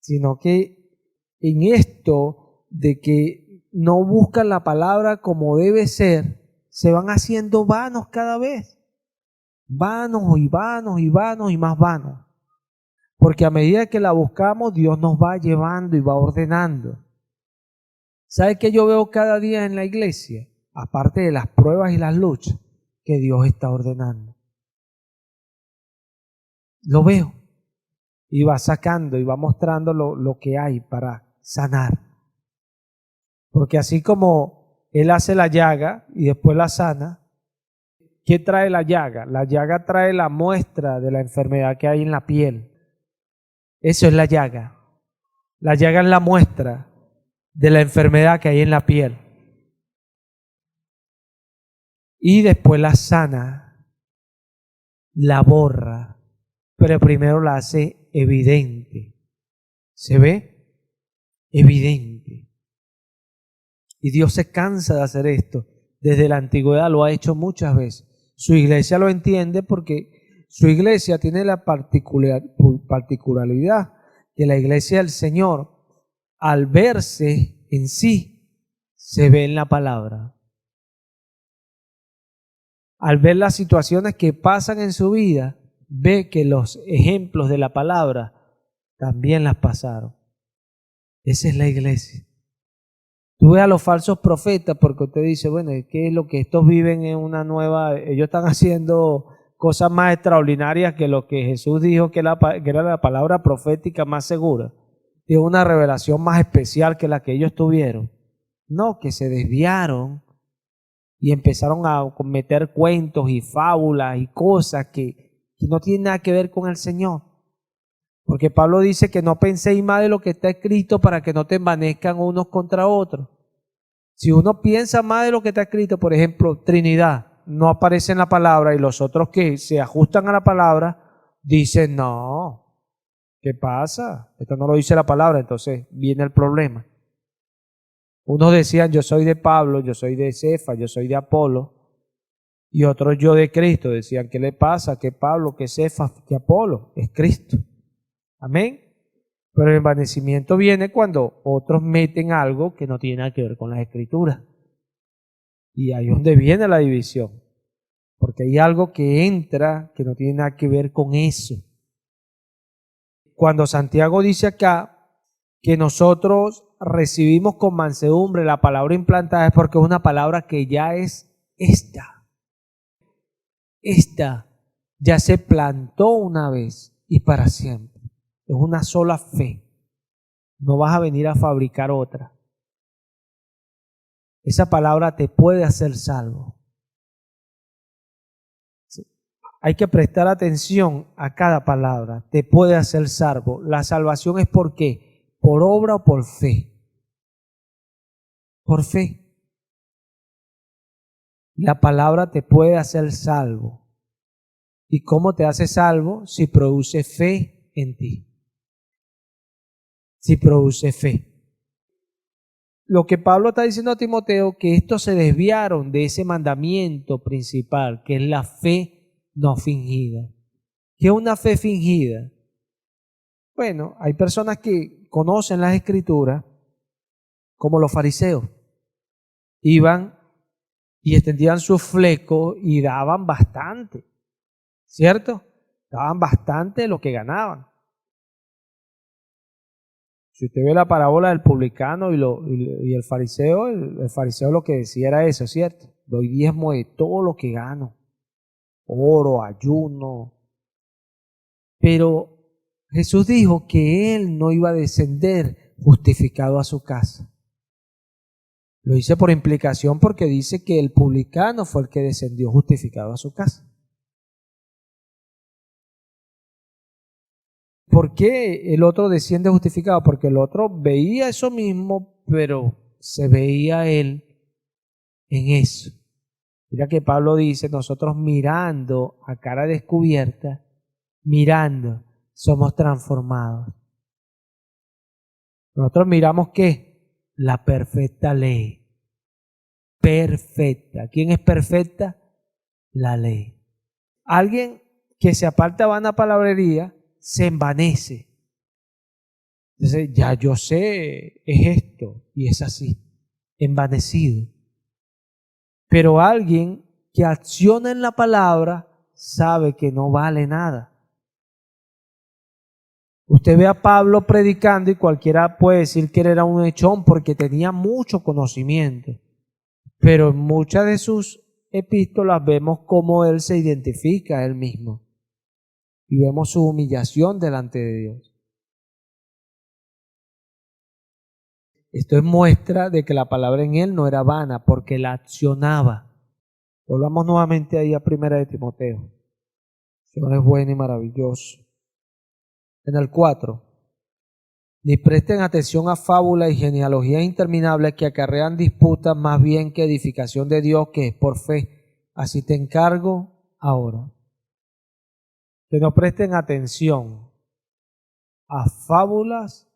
Sino que en esto de que no buscan la palabra como debe ser, se van haciendo vanos cada vez. Vanos y vanos y vanos y más vanos. Porque a medida que la buscamos, Dios nos va llevando y va ordenando. ¿Sabe qué yo veo cada día en la iglesia? Aparte de las pruebas y las luchas, que Dios está ordenando. Lo veo. Y va sacando y va mostrando lo que hay para sanar. Porque así como Él hace la llaga y después la sana, ¿qué trae la llaga? La llaga trae la muestra de la enfermedad que hay en la piel. Eso es la llaga. La llaga es la muestra de la enfermedad que hay en la piel. Y después la sana, la borra, pero primero la hace evidente. ¿Se ve? Evidente. Y Dios se cansa de hacer esto. Desde la antigüedad lo ha hecho muchas veces. Su iglesia lo entiende porque su iglesia tiene la particularidad que la iglesia del Señor, al verse en sí, se ve en la palabra. Al ver las situaciones que pasan en su vida, ve que los ejemplos de la palabra también las pasaron. Esa es la iglesia. Tú ves a los falsos profetas porque usted dice, bueno, ¿qué es lo que estos viven en una nueva? Ellos están haciendo cosas más extraordinarias que lo que Jesús dijo que era la palabra profética más segura. Tiene una revelación más especial que la que ellos tuvieron. No, que se desviaron y empezaron a meter cuentos y fábulas y cosas que no tienen nada que ver con el Señor. Porque Pablo dice que no penséis más de lo que está escrito para que no te envanezcan unos contra otros. Si uno piensa más de lo que está escrito, por ejemplo, Trinidad, no aparece en la palabra y los otros que se ajustan a la palabra dicen, no, ¿qué pasa? Esto no lo dice la palabra, entonces viene el problema. Unos decían, yo soy de Pablo, yo soy de Cefas, yo soy de Apolo, y otros yo de Cristo. Decían, ¿qué le pasa? ¿Qué Pablo? ¿Qué Cefas? ¿Qué Apolo? Es Cristo. Amén. Pero el envanecimiento viene cuando otros meten algo que no tiene nada que ver con las Escrituras. Y ahí es donde viene la división. Porque hay algo que entra que no tiene nada que ver con eso. Cuando Santiago dice acá que nosotros recibimos con mansedumbre la palabra implantada, es porque es una palabra que ya es esta. Esta ya se plantó una vez y para siempre. Es una sola fe. No vas a venir a fabricar otra. Esa palabra te puede hacer salvo. Hay que prestar atención a cada palabra. Te puede hacer salvo. La salvación es ¿por qué? ¿Por obra o por fe? Por fe. La palabra te puede hacer salvo. ¿Y cómo te hace salvo? Si produce fe en ti. Si produce fe. Lo que Pablo está diciendo a Timoteo, que estos se desviaron de ese mandamiento principal, que es la fe no fingida. ¿Qué es una fe fingida? Bueno, hay personas que conocen las Escrituras, como los fariseos. Iban y extendían sus flecos y daban bastante, ¿cierto? Daban bastante de lo que ganaban. Si usted ve la parábola del publicano y el fariseo lo que decía era eso, ¿cierto? Doy diezmo de todo lo que gano, oro, ayuno. Pero Jesús dijo que él no iba a descender justificado a su casa. Lo dice por implicación porque dice que el publicano fue el que descendió justificado a su casa. ¿Por qué el otro desciende justificado? Porque el otro veía eso mismo, pero se veía él en eso. Mira que Pablo dice, nosotros mirando a cara descubierta, mirando, somos transformados. Nosotros miramos ¿qué? La perfecta ley. Perfecta. ¿Quién es perfecta? La ley. Alguien que se aparta de vana palabrería se envanece. Entonces, ya yo sé, es esto y es así, envanecido. Pero alguien que acciona en la palabra sabe que no vale nada. Usted ve a Pablo predicando y cualquiera puede decir que él era un echón porque tenía mucho conocimiento. Pero en muchas de sus epístolas vemos cómo él se identifica a él mismo. Y vemos su humillación delante de Dios. Esto es muestra de que la palabra en él no era vana porque la accionaba. Volvamos nuevamente ahí a 1 de Timoteo. El Señor es bueno y maravilloso. En el 4. Ni presten atención a fábulas y genealogías interminables que acarrean disputas más bien que edificación de Dios que es por fe. Así te encargo ahora. Que no presten atención a fábulas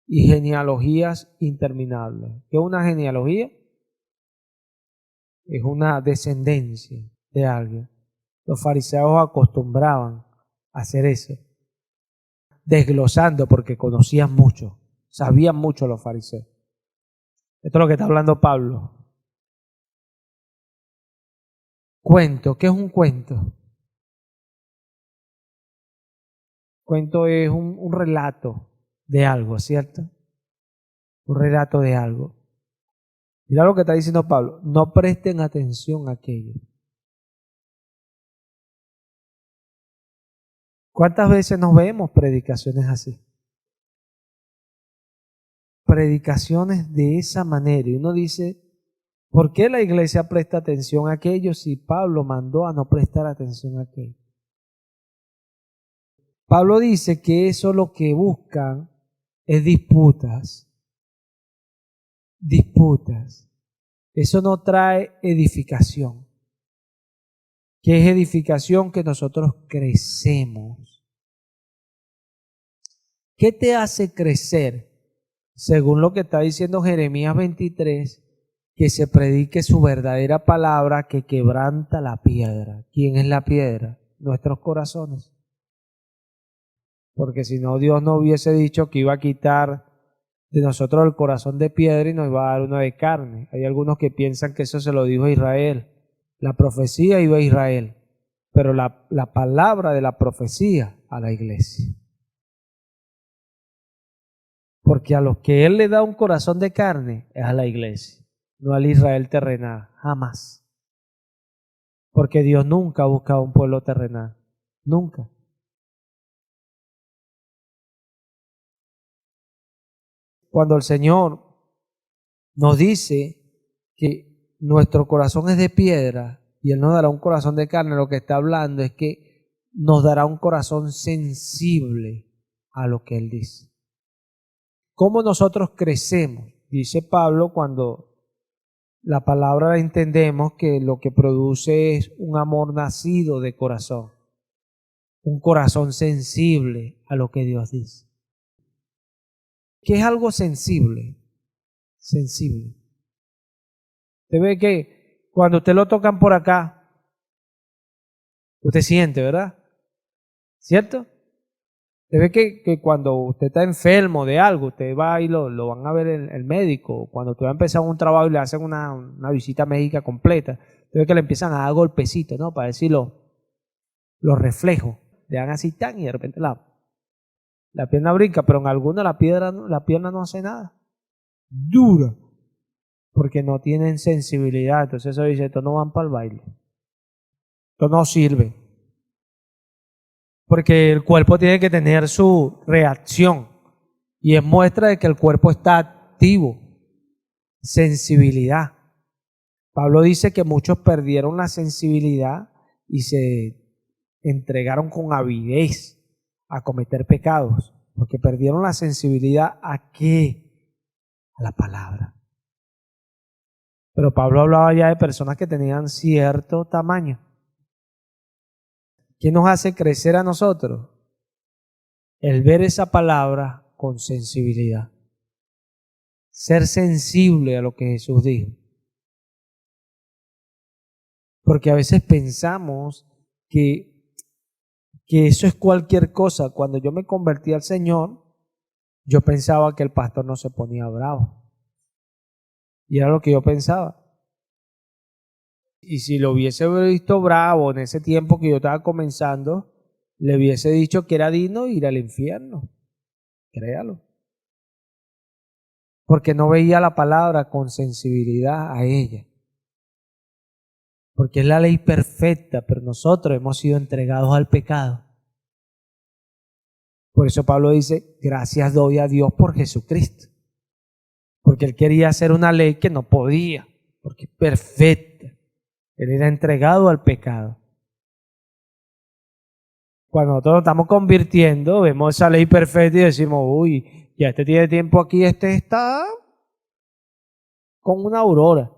y genealogías interminables. ¿Qué es una genealogía? Es una descendencia de alguien. Los fariseos acostumbraban a hacer eso, desglosando porque conocían mucho, sabían mucho los fariseos. Esto es lo que está hablando Pablo. Cuento, ¿qué es un cuento? Cuento es un relato de algo, ¿cierto? Un relato de algo. Mira lo que está diciendo Pablo, no presten atención a aquello. ¿Cuántas veces nos vemos predicaciones así? Predicaciones de esa manera. Y uno dice, ¿por qué la iglesia presta atención a aquello si Pablo mandó a no prestar atención a aquello? Pablo dice que eso lo que buscan es disputas. Disputas. Eso no trae edificación. ¿Qué es edificación? Que nosotros crecemos. ¿Qué te hace crecer? Según lo que está diciendo Jeremías 23, que se predique su verdadera palabra que quebranta la piedra. ¿Quién es la piedra? Nuestros corazones. Porque si no, Dios no hubiese dicho que iba a quitar de nosotros el corazón de piedra y nos iba a dar uno de carne. Hay algunos que piensan que eso se lo dijo a Israel. La profecía iba a Israel, pero la palabra de la profecía a la iglesia. Porque a los que Él le da un corazón de carne es a la iglesia, no al Israel terrenal, jamás. Porque Dios nunca ha buscado un pueblo terrenal, nunca. Cuando el Señor nos dice que nuestro corazón es de piedra y Él nos dará un corazón de carne, lo que está hablando es que nos dará un corazón sensible a lo que Él dice. ¿Cómo nosotros crecemos? Dice Pablo cuando la palabra la entendemos que lo que produce es un amor nacido de corazón, un corazón sensible a lo que Dios dice. ¿Qué es algo sensible? Sensible. Usted ve que cuando usted lo tocan por acá, usted siente, ¿verdad? ¿Cierto? Usted ve que cuando usted está enfermo de algo, usted va y lo van a ver el médico. Cuando usted va a empezar un trabajo y le hacen una visita médica completa, usted ve que le empiezan a dar golpecitos, ¿no? Para decir los reflejos. Le dan así tan y de repente la pierna brinca, pero en algunos la pierna no hace nada. Dura. Porque no tienen sensibilidad. Entonces eso dice, estos no van para el baile. Esto no sirve. Porque el cuerpo tiene que tener su reacción. Y es muestra de que el cuerpo está activo. Sensibilidad. Pablo dice que muchos perdieron la sensibilidad y se entregaron con avidez a cometer pecados. Porque perdieron la sensibilidad ¿a qué? A la palabra. Pero Pablo hablaba ya de personas que tenían cierto tamaño. ¿Qué nos hace crecer a nosotros? El ver esa palabra con sensibilidad. Ser sensible a lo que Jesús dijo. Porque a veces pensamos que eso es cualquier cosa. Cuando yo me convertí al Señor, yo pensaba que el pastor no se ponía bravo. Y era lo que yo pensaba. Y si lo hubiese visto bravo en ese tiempo que yo estaba comenzando, le hubiese dicho que era digno ir al infierno. Créalo. Porque no veía la palabra con sensibilidad a ella. Porque es la ley perfecta, pero nosotros hemos sido entregados al pecado. Por eso Pablo dice, gracias doy a Dios por Jesucristo. Porque él quería hacer una ley que no podía, porque es perfecta. Él era entregado al pecado. Cuando nosotros nos estamos convirtiendo, vemos esa ley perfecta y decimos, uy, ya este tiene tiempo aquí, este está con una aurora.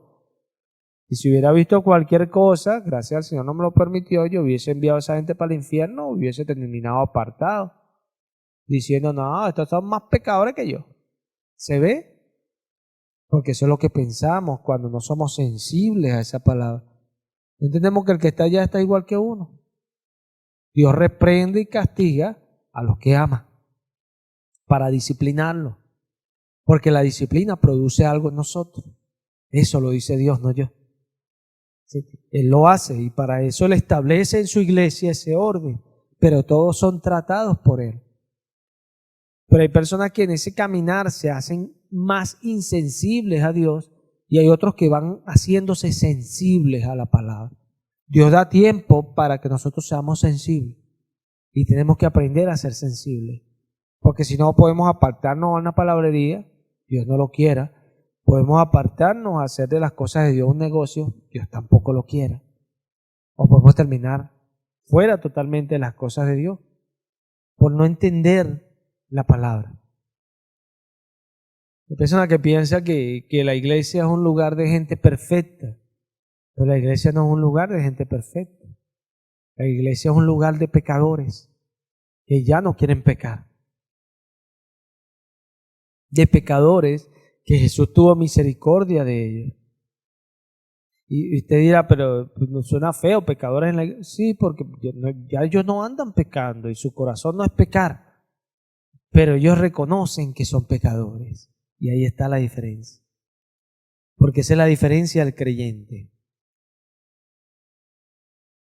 Y si hubiera visto cualquier cosa, gracias al Señor no me lo permitió, yo hubiese enviado a esa gente para el infierno, hubiese terminado apartado, diciendo, no, estos son más pecadores que yo. ¿Se ve? Porque eso es lo que pensamos cuando no somos sensibles a esa palabra. Entendemos que el que está allá está igual que uno. Dios reprende y castiga a los que ama para disciplinarlos, porque la disciplina produce algo en nosotros. Eso lo dice Dios, no yo. ¿Sí? Él lo hace y para eso Él establece en su iglesia ese orden, pero todos son tratados por Él. Pero hay personas que en ese caminar se hacen más insensibles a Dios y hay otros que van haciéndose sensibles a la palabra. Dios da tiempo para que nosotros seamos sensibles y tenemos que aprender a ser sensibles, porque si no podemos apartarnos a una palabrería, Dios no lo quiera. Podemos apartarnos a hacer de las cosas de Dios un negocio, Dios tampoco lo quiera. O podemos terminar fuera totalmente de las cosas de Dios por no entender la palabra. Hay personas que piensan que la iglesia es un lugar de gente perfecta, pero la iglesia no es un lugar de gente perfecta. La iglesia es un lugar de pecadores que ya no quieren pecar. De pecadores que Jesús tuvo misericordia de ellos. Y usted dirá, pero no suena feo, pecadores en la iglesia. Sí, porque ya ellos no andan pecando y su corazón no es pecar, pero ellos reconocen que son pecadores. Y ahí está la diferencia. Porque esa es la diferencia del creyente.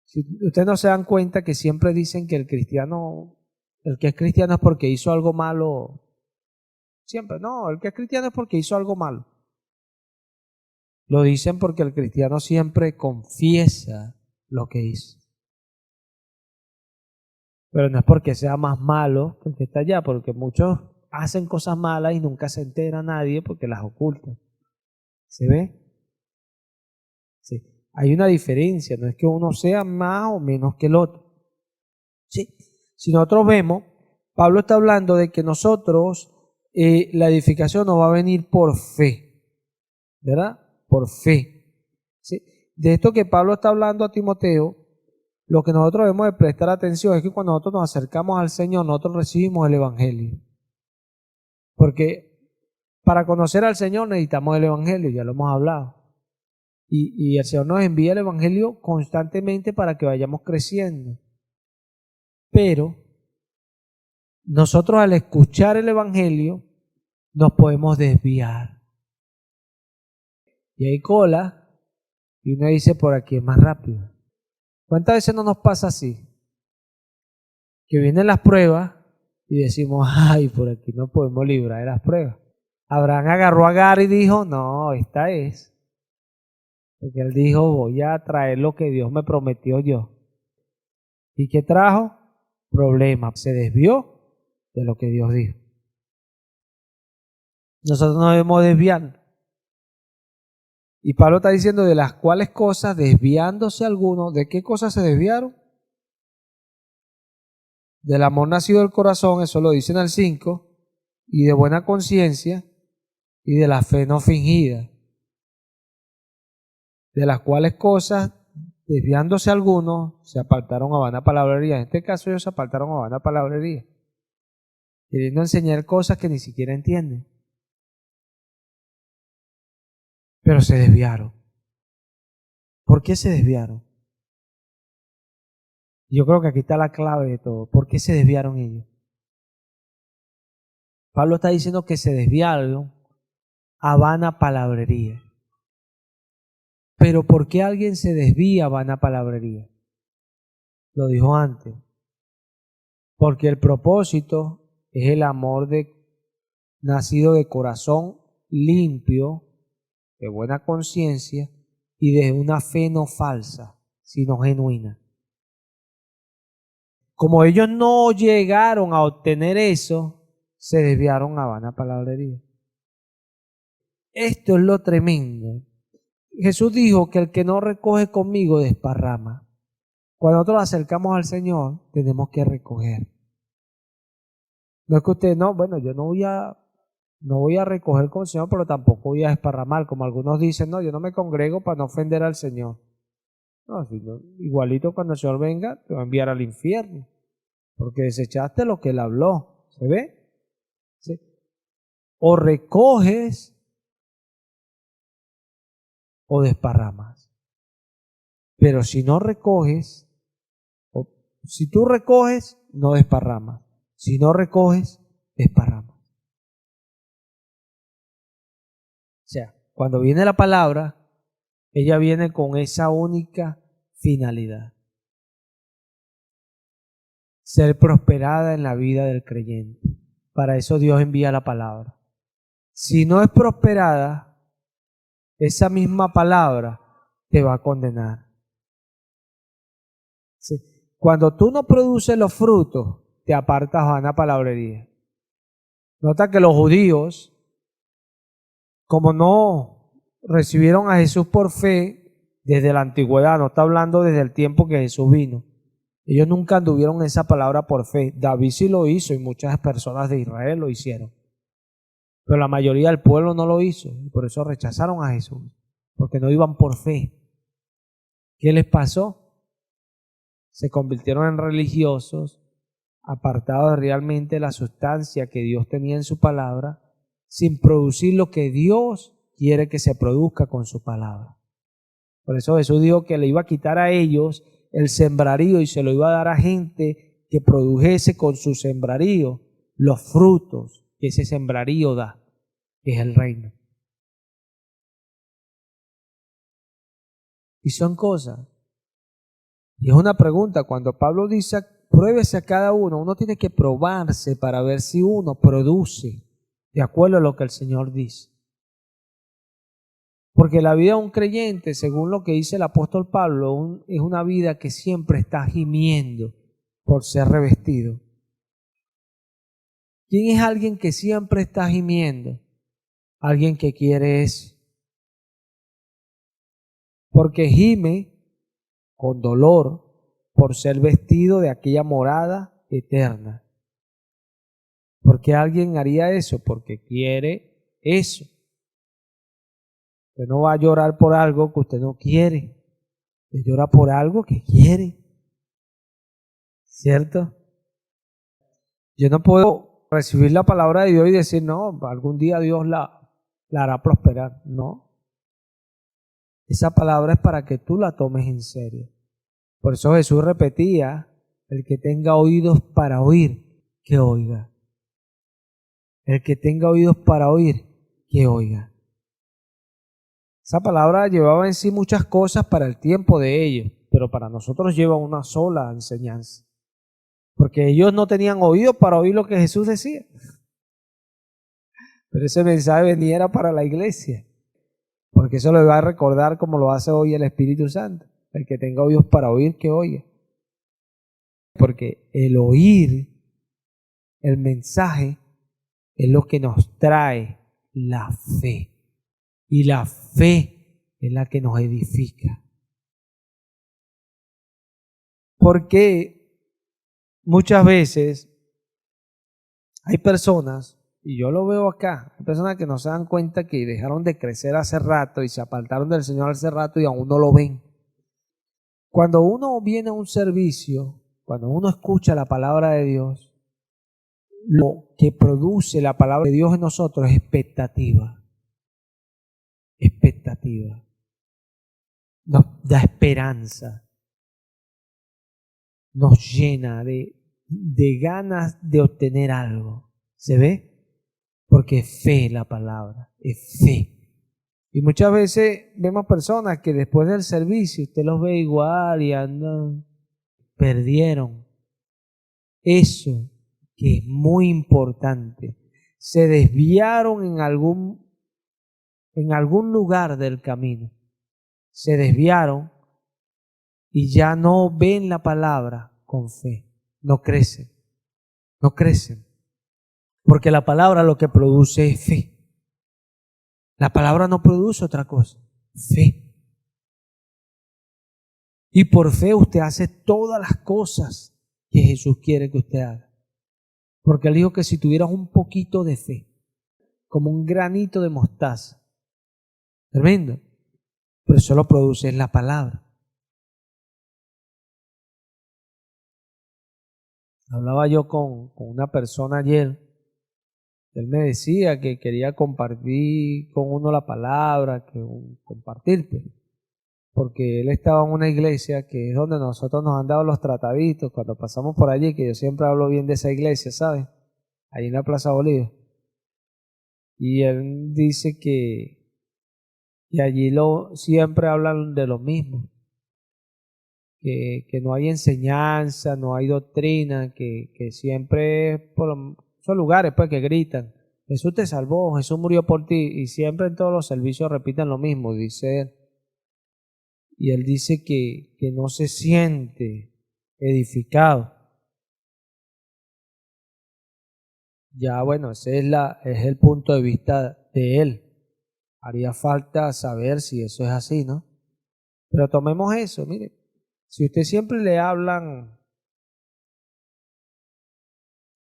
Si ustedes no se dan cuenta que siempre dicen que el que es cristiano es porque hizo algo malo. Siempre, no, el que es cristiano es porque hizo algo malo. Lo dicen porque el cristiano siempre confiesa lo que hizo. Pero no es porque sea más malo que el que está allá, porque muchos hacen cosas malas y nunca se entera nadie porque las ocultan. ¿Se ve? Sí. Hay una diferencia, no es que uno sea más o menos que el otro. Sí. Si nosotros vemos, Pablo está hablando de que nosotros, la edificación nos va a venir por fe, ¿verdad? Por fe. ¿Sí? De esto que Pablo está hablando a Timoteo, lo que nosotros debemos de prestar atención es que cuando nosotros nos acercamos al Señor, nosotros recibimos el Evangelio. Porque para conocer al Señor necesitamos el Evangelio, ya lo hemos hablado. Y el Señor nos envía el Evangelio constantemente para que vayamos creciendo. Pero nosotros al escuchar el Evangelio nos podemos desviar. Y hay cola y uno dice por aquí es más rápido. ¿Cuántas veces no nos pasa así? Que vienen las pruebas y decimos, ay, por aquí no podemos librar de las pruebas. Abraham agarró a Agar y dijo, no, esta es. Porque él dijo, voy a traer lo que Dios me prometió yo. ¿Y qué trajo? Problemas. Se desvió de lo que Dios dijo. Nosotros no debemos desviar. Y Pablo está diciendo de las cuales cosas, desviándose algunos, ¿de qué cosas se desviaron? Del amor nacido del corazón, eso lo dice en el 5, y de buena conciencia, y de la fe no fingida. De las cuales cosas, desviándose algunos, se apartaron a vana palabrería. En este caso ellos se apartaron a vana palabrería, queriendo enseñar cosas que ni siquiera entienden. Pero se desviaron. ¿Por qué se desviaron? Yo creo que aquí está la clave de todo. ¿Por qué se desviaron ellos? Pablo está diciendo que se desviaron a vana palabrería. Pero ¿por qué alguien se desvía a vana palabrería? Lo dijo antes. Porque el propósito es el amor nacido de corazón limpio, de buena conciencia y de una fe no falsa, sino genuina. Como ellos no llegaron a obtener eso, se desviaron a vana palabrería. Esto es lo tremendo. Jesús dijo que el que no recoge conmigo desparrama. Cuando nosotros nos acercamos al Señor, tenemos que recoger. No es que usted, no, bueno, yo no voy a recoger con el Señor, pero tampoco voy a desparramar, como algunos dicen, no, yo no me congrego para no ofender al Señor. No, igualito cuando el Señor venga, te va a enviar al infierno, porque desechaste lo que Él habló. ¿Se ve? ¿Sí? O recoges o desparramas. Pero si no recoges, Si tú recoges, no desparramas. Si no recoges, desparramas. O sea, cuando viene la palabra, ella viene con esa única finalidad: ser prosperada en la vida del creyente. Para eso Dios envía la palabra. Si no es prosperada, esa misma palabra te va a condenar. Sí. Cuando tú no produces los frutos, te apartas a una palabrería. Nota que los judíos, como no recibieron a Jesús por fe desde la antigüedad, no está hablando desde el tiempo que Jesús vino, ellos nunca anduvieron esa palabra por fe. David sí lo hizo y muchas personas de Israel lo hicieron. Pero la mayoría del pueblo no lo hizo y por eso rechazaron a Jesús, porque no iban por fe. ¿Qué les pasó? Se convirtieron en religiosos, apartados de realmente la sustancia que Dios tenía en su palabra, sin producir lo que Dios quiere que se produzca con su palabra. Por eso Jesús dijo que le iba a quitar a ellos el sembrarío y se lo iba a dar a gente que produjese con su sembrarío los frutos que ese sembrarío da, que es el reino. Y son cosas. Y es una pregunta, cuando Pablo dice, pruébese a cada uno, uno tiene que probarse para ver si uno produce de acuerdo a lo que el Señor dice. Porque la vida de un creyente, según lo que dice el apóstol Pablo, es una vida que siempre está gimiendo por ser revestido. ¿Quién es alguien que siempre está gimiendo? Alguien que quiere eso. Porque gime con dolor por ser vestido de aquella morada eterna. ¿Por qué alguien haría eso? Porque quiere eso. Usted no va a llorar por algo que usted no quiere. Usted llora por algo que quiere. ¿Cierto? Yo no puedo recibir la palabra de Dios y decir, no, algún día Dios la hará prosperar. No. Esa palabra es para que tú la tomes en serio. Por eso Jesús repetía, el que tenga oídos para oír, que oiga. El que tenga oídos para oír, que oiga. Esa palabra llevaba en sí muchas cosas para el tiempo de ellos, pero para nosotros lleva una sola enseñanza. Porque ellos no tenían oídos para oír lo que Jesús decía. Pero ese mensaje venía era para la iglesia. Porque eso lo va a recordar como lo hace hoy el Espíritu Santo. El que tenga oídos para oír, que oiga. Porque el oír, el mensaje, es lo que nos trae la fe. Y la fe es la que nos edifica. Porque muchas veces hay personas, y yo lo veo acá, hay personas que no se dan cuenta que dejaron de crecer hace rato y se apartaron del Señor hace rato y aún no lo ven. Cuando uno viene a un servicio, cuando uno escucha la palabra de Dios, lo que produce la palabra de Dios en nosotros es expectativa. Expectativa. Nos da esperanza. Nos llena de ganas de obtener algo. ¿Se ve? Porque es fe la palabra, es fe. Y muchas veces vemos personas que después del servicio usted los ve igual y andan, perdieron eso que es muy importante. Se desviaron en algún lugar del camino. Se desviaron y ya no ven la palabra con fe. No crecen. No crecen. Porque la palabra lo que produce es fe. La palabra no produce otra cosa. Fe. Y por fe usted hace todas las cosas que Jesús quiere que usted haga. Porque Él dijo que si tuvieras un poquito de fe, como un granito de mostaza, tremendo, pero eso lo produce en la palabra. Hablaba yo con una persona ayer, él me decía que quería compartir con uno la palabra, compartirte. porque él estaba en una iglesia que es donde nosotros nos han dado los trataditos cuando pasamos por allí, que yo siempre hablo bien de esa iglesia, ¿sabes? Ahí en la Plaza Bolívar. Y él dice que allí siempre hablan de lo mismo, que no hay enseñanza, no hay doctrina, que siempre son lugares pues que gritan, Jesús te salvó, Jesús murió por ti, y siempre en todos los servicios repiten lo mismo, dice él. Y él dice que no se siente edificado. Ya bueno, ese es el punto de vista de él. Haría falta saber si eso es así, ¿no? Pero tomemos eso, mire, si usted siempre le hablan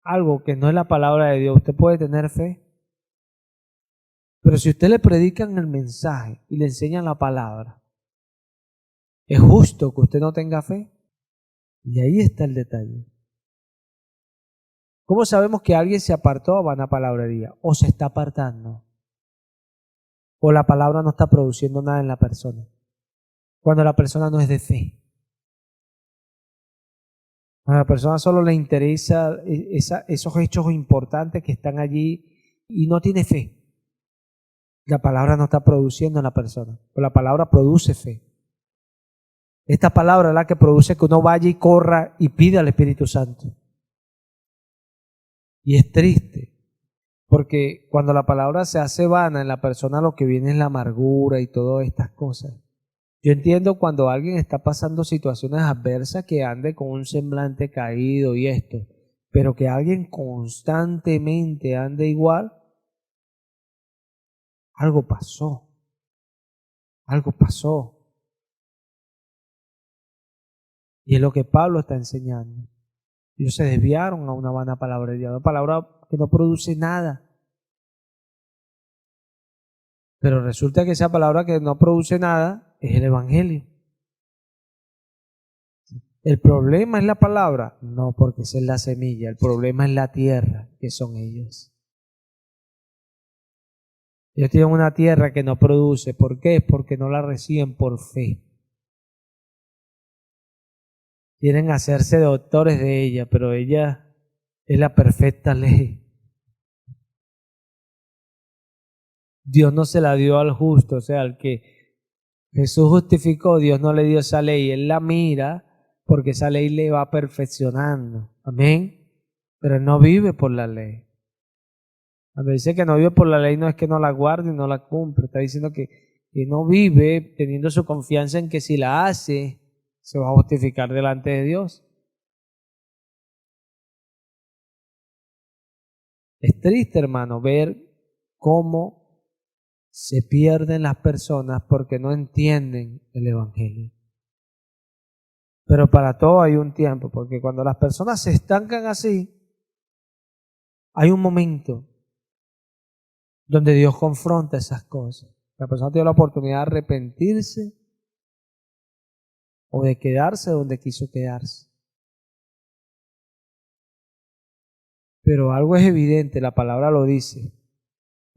algo que no es la palabra de Dios, usted puede tener fe. Pero si usted le predican el mensaje y le enseñan la palabra, ¿es justo que usted no tenga fe? Y ahí está el detalle. ¿Cómo sabemos que alguien se apartó a vana palabrería o se está apartando? O la palabra no está produciendo nada en la persona. Cuando la persona no es de fe. A la persona solo le interesa esos hechos importantes que están allí y no tiene fe. La palabra no está produciendo en la persona. Pero la palabra produce fe. Esta palabra es la que produce que uno vaya y corra y pida al Espíritu Santo. Y es triste. Porque cuando la palabra se hace vana en la persona, lo que viene es la amargura y todas estas cosas. Yo entiendo cuando alguien está pasando situaciones adversas que ande con un semblante caído y esto, pero que alguien constantemente ande igual, algo pasó. Algo pasó. Y es lo que Pablo está enseñando. Ellos se desviaron a una vana palabrería, una palabra que no produce nada. Pero resulta que esa palabra que no produce nada es el Evangelio. ¿El problema es la palabra? No, porque esa es la semilla. El problema es la tierra, que son ellos. Ellos tienen una tierra que no produce. ¿Por qué? Porque no la reciben por fe. Quieren hacerse doctores de ella, pero ella es la perfecta ley. Dios no se la dio al justo, o sea, al que Jesús justificó, Dios no le dio esa ley. Él la mira porque esa ley le va perfeccionando. Amén. Pero él no vive por la ley. Cuando dice que no vive por la ley, no es que no la guarde y no la cumple. Está diciendo que no vive teniendo su confianza en que si la hace, se va a justificar delante de Dios. Es triste, hermano, ver cómo se pierden las personas porque no entienden el Evangelio. Pero para todo hay un tiempo, porque cuando las personas se estancan así, hay un momento donde Dios confronta esas cosas. La persona tiene la oportunidad de arrepentirse o de quedarse donde quiso quedarse. Pero algo es evidente, la palabra lo dice.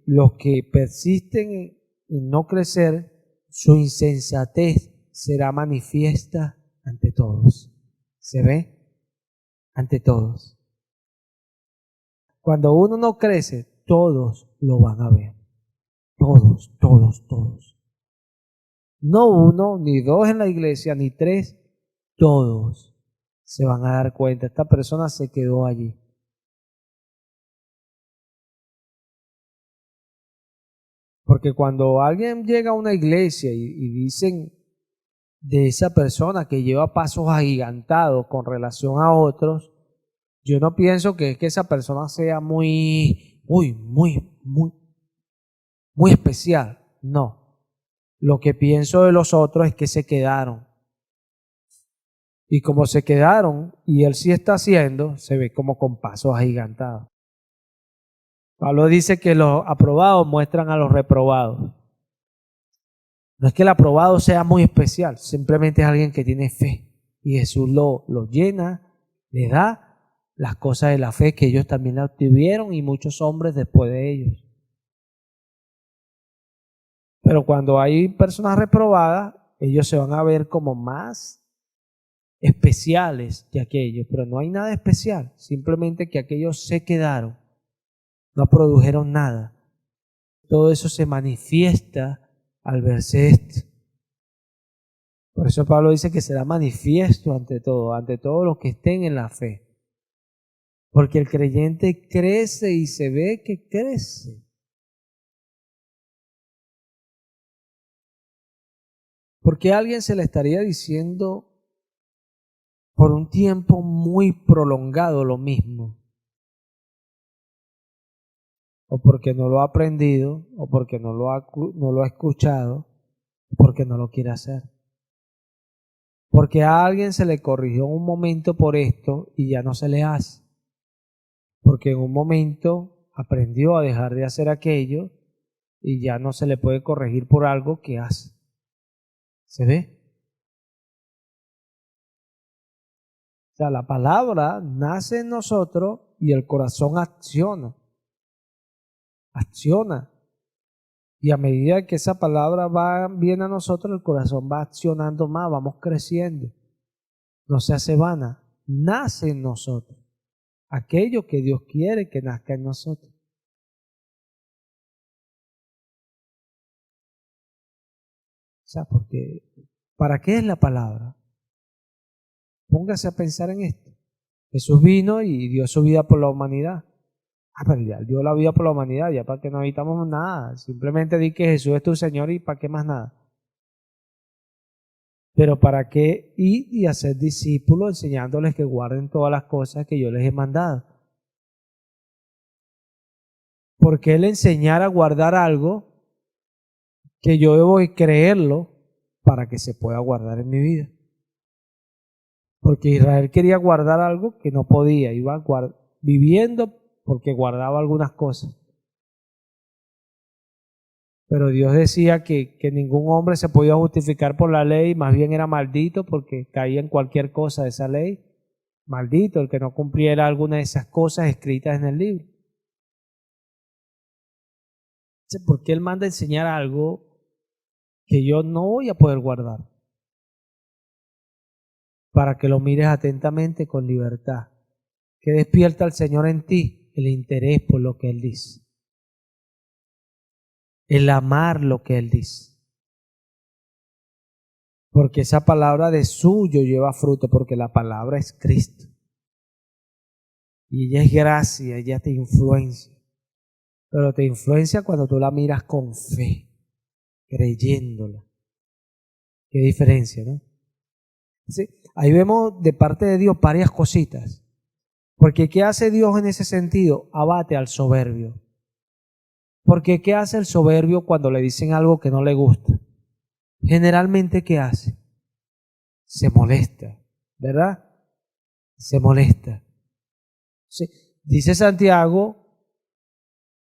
Los que persisten en no crecer, su insensatez será manifiesta ante todos. ¿Se ve? Ante todos. Cuando uno no crece, todos lo van a ver. Todos, todos, todos. No uno, ni dos en la iglesia, ni tres, todos se van a dar cuenta. Esta persona se quedó allí. Porque cuando alguien llega a una iglesia y dicen de esa persona que lleva pasos agigantados con relación a otros, yo no pienso que es que esa persona sea muy especial. No. Lo que pienso de los otros es que se quedaron. Y como se quedaron y él sí está haciendo, se ve como con pasos agigantados. Pablo dice que los aprobados muestran a los reprobados. No es que el aprobado sea muy especial, simplemente es alguien que tiene fe. Y Jesús lo llena, le da las cosas de la fe que ellos también la obtuvieron y muchos hombres después de ellos. Pero cuando hay personas reprobadas, ellos se van a ver como más especiales que aquellos, pero no hay nada especial, simplemente que aquellos se quedaron, no produjeron nada. Todo eso se manifiesta al verse esto. Por eso Pablo dice que será manifiesto ante todos los que estén en la fe. Porque el creyente crece y se ve que crece. Porque a alguien se le estaría diciendo por un tiempo muy prolongado lo mismo. O porque no lo ha aprendido, o porque no lo ha escuchado, o porque no lo quiere hacer. Porque a alguien se le corrigió un momento por esto y ya no se le hace. Porque en un momento aprendió a dejar de hacer aquello y ya no se le puede corregir por algo que hace. ¿Se ve? O sea, la palabra nace en nosotros y el corazón acciona. Acciona. Y a medida que esa palabra viene a nosotros, el corazón va accionando más, vamos creciendo. No se hace vana, nace en nosotros. Aquello que Dios quiere que nazca en nosotros. O sea, porque ¿para qué es la palabra? Póngase a pensar en esto. Jesús vino y dio su vida por la humanidad. Pero ya dio la vida por la humanidad, ya para que no necesitamos nada. Simplemente di que Jesús es tu Señor y para qué más nada. Pero para qué ir y hacer discípulos enseñándoles que guarden todas las cosas que yo les he mandado. ¿Por qué le enseñar a guardar algo que yo debo creerlo para que se pueda guardar en mi vida? Porque Israel quería guardar algo que no podía, iba viviendo porque guardaba algunas cosas. Pero Dios decía que ningún hombre se podía justificar por la ley, más bien era maldito porque caía en cualquier cosa de esa ley. Maldito el que no cumpliera alguna de esas cosas escritas en el libro. ¿Por qué Él manda enseñar algo que yo no voy a poder guardar? Para que lo mires atentamente con libertad. Que despierta al Señor en ti el interés por lo que Él dice. El amar lo que Él dice. Porque esa palabra de suyo lleva fruto, porque la palabra es Cristo. Y ella es gracia, ella te influencia. Pero te influencia cuando tú la miras con fe, creyéndola. Qué diferencia, ¿no? Sí, ahí vemos de parte de Dios varias cositas. Porque ¿qué hace Dios en ese sentido? Abate al soberbio. Porque ¿qué hace el soberbio cuando le dicen algo que no le gusta? Generalmente, ¿qué hace? Se molesta, ¿verdad? Se molesta. Sí. Dice Santiago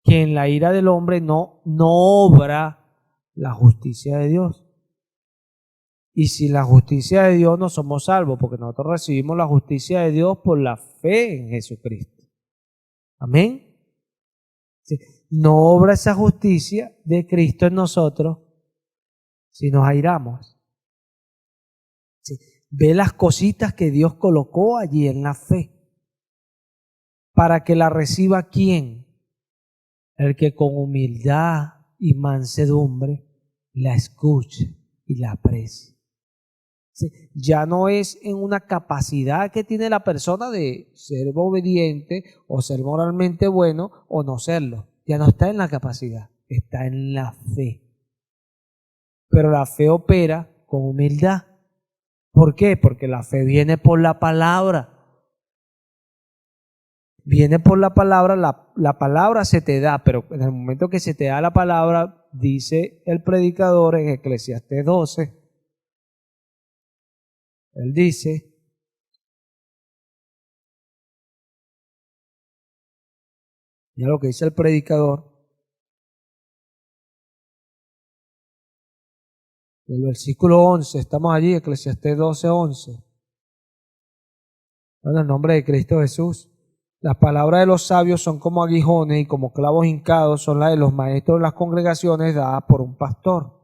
que en la ira del hombre no obra la justicia de Dios. Y sin la justicia de Dios no somos salvos, porque nosotros recibimos la justicia de Dios por la fe en Jesucristo. Amén. Sí. No obra esa justicia de Cristo en nosotros si nos airamos. Sí. Ve las cositas que Dios colocó allí en la fe. Para que la reciba ¿quién? El que con humildad y mansedumbre la escuche y la aprecie. Sí, ya no es en una capacidad que tiene la persona de ser obediente o ser moralmente bueno o no serlo. Ya no está en la capacidad, está en la fe. Pero la fe opera con humildad. ¿Por qué? Porque la fe viene por la palabra. Viene por la palabra, la palabra se te da, pero en el momento que se te da la palabra, dice el predicador en Eclesiastés 12, él dice, ya lo que dice el predicador, el versículo 11, estamos allí, Eclesiastés 12, 11. En el nombre de Cristo Jesús. Las palabras de los sabios son como aguijones y como clavos hincados son las de los maestros de las congregaciones dadas por un pastor.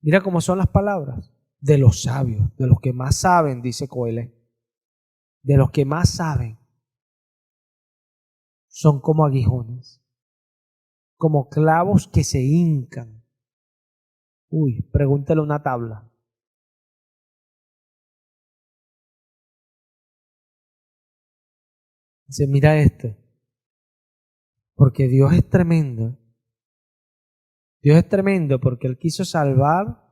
Mira cómo son las palabras de los sabios, de los que más saben, dice Coelho. De los que más saben. Son como aguijones, como clavos que se hincan. Uy, pregúntale una tabla. Dice, mira esto, porque Dios es tremendo. Dios es tremendo porque Él quiso salvar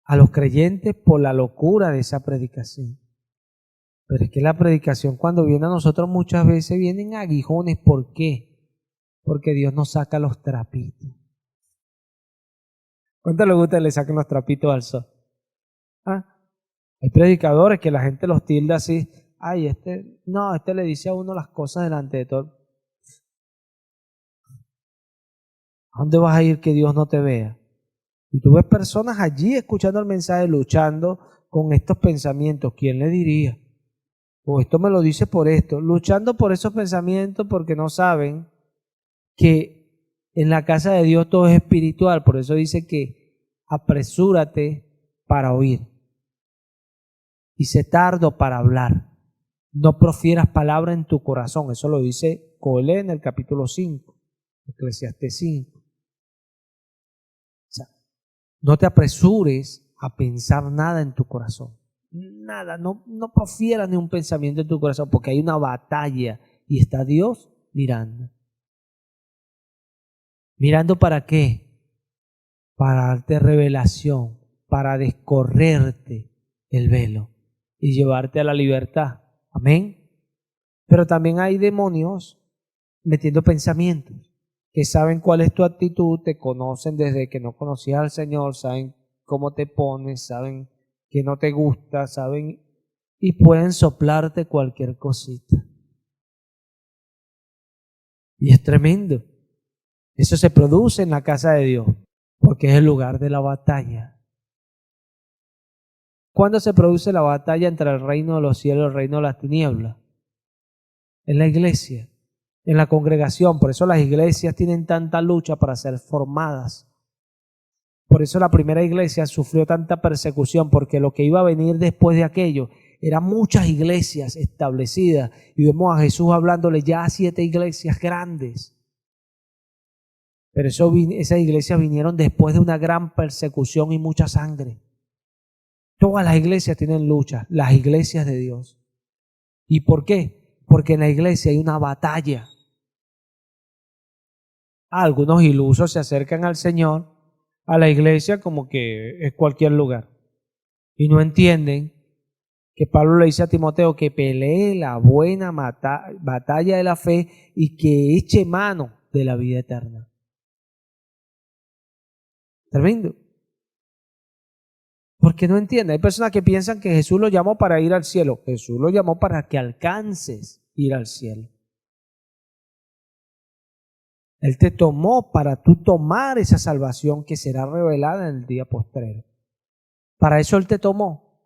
a los creyentes por la locura de esa predicación. Pero es que la predicación cuando viene a nosotros muchas veces vienen aguijones. ¿Por qué? Porque Dios nos saca los trapitos. ¿Cuánto le gusta que le saquen los trapitos al sol? ¿Ah? Hay predicadores que la gente los tilda así. Ay, este le dice a uno las cosas delante de todo. ¿A dónde vas a ir que Dios no te vea? Y tú ves personas allí escuchando el mensaje, luchando con estos pensamientos. ¿Quién le diría? O esto me lo dice por esto. Luchando por esos pensamientos porque no saben que en la casa de Dios todo es espiritual. Por eso dice que apresúrate para oír y sé tardo para hablar. No profieras palabra en tu corazón. Eso lo dice Coelho en el capítulo 5, Eclesiastés 5. O sea, no te apresures a pensar nada en tu corazón. Nada, no profieras ni un pensamiento en tu corazón porque hay una batalla y está Dios mirando. ¿Mirando para qué? Para darte revelación, para descorrerte el velo y llevarte a la libertad. Amén. Pero también hay demonios metiendo pensamientos que saben cuál es tu actitud, te conocen desde que no conocías al Señor, saben cómo te pones, saben que no te gusta, saben y pueden soplarte cualquier cosita. Y es tremendo. Eso se produce en la casa de Dios, porque es el lugar de la batalla. ¿Cuándo se produce la batalla entre el reino de los cielos y el reino de las tinieblas? En la iglesia, en la congregación. Por eso las iglesias tienen tanta lucha para ser formadas. Por eso la primera iglesia sufrió tanta persecución, porque lo que iba a venir después de aquello eran muchas iglesias establecidas. Y vemos a Jesús hablándole ya a 7 iglesias grandes. Pero esas iglesias vinieron después de una gran persecución y mucha sangre. Todas las iglesias tienen lucha, las iglesias de Dios. ¿Y por qué? Porque en la iglesia hay una batalla. Algunos ilusos se acercan al Señor, a la iglesia, como que es cualquier lugar. Y no entienden que Pablo le dice a Timoteo que pelee la buena batalla de la fe y que eche mano de la vida eterna. Tremendo. Porque no entienden. Hay personas que piensan que Jesús lo llamó para ir al cielo. Jesús lo llamó para que alcances ir al cielo. Él te tomó para tú tomar esa salvación que será revelada en el día postrero. Para eso Él te tomó.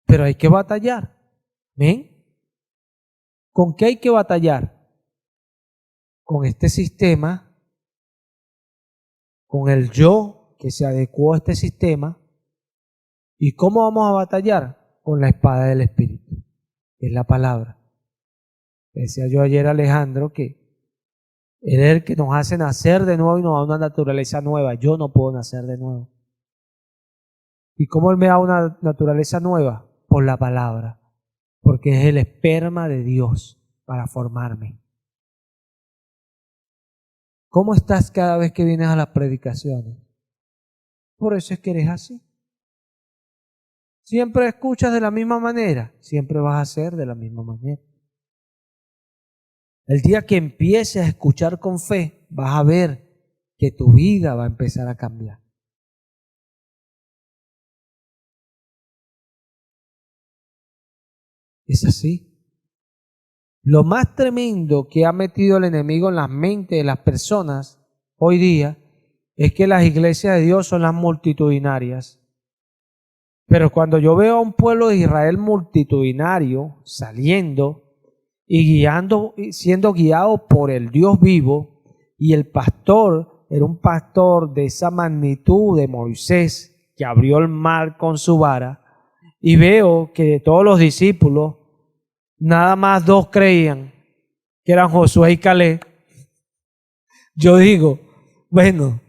Pero hay que batallar. ¿Ven? ¿Con qué hay que batallar? Con este sistema, con el yo que se adecuó a este sistema. ¿Y cómo vamos a batallar? Con la espada del Espíritu, que es la palabra. Decía yo ayer a Alejandro que Él es el que nos hace nacer de nuevo y nos da una naturaleza nueva. Yo no puedo nacer de nuevo. ¿Y cómo Él me da una naturaleza nueva? Por la palabra. Porque es el esperma de Dios para formarme. ¿Cómo estás cada vez que vienes a las predicaciones? Por eso es que eres así. Siempre escuchas de la misma manera, siempre vas a ser de la misma manera. El día que empieces a escuchar con fe, vas a ver que tu vida va a empezar a cambiar. Es así. Lo más tremendo que ha metido el enemigo en las mentes de las personas hoy día es que las iglesias de Dios son las multitudinarias. Pero cuando yo veo a un pueblo de Israel multitudinario saliendo y siendo guiado por el Dios vivo, y el pastor era un pastor de esa magnitud de Moisés, que abrió el mar con su vara, y veo que de todos los discípulos, nada más 2 creían, que eran Josué y Caleb. Yo digo, bueno,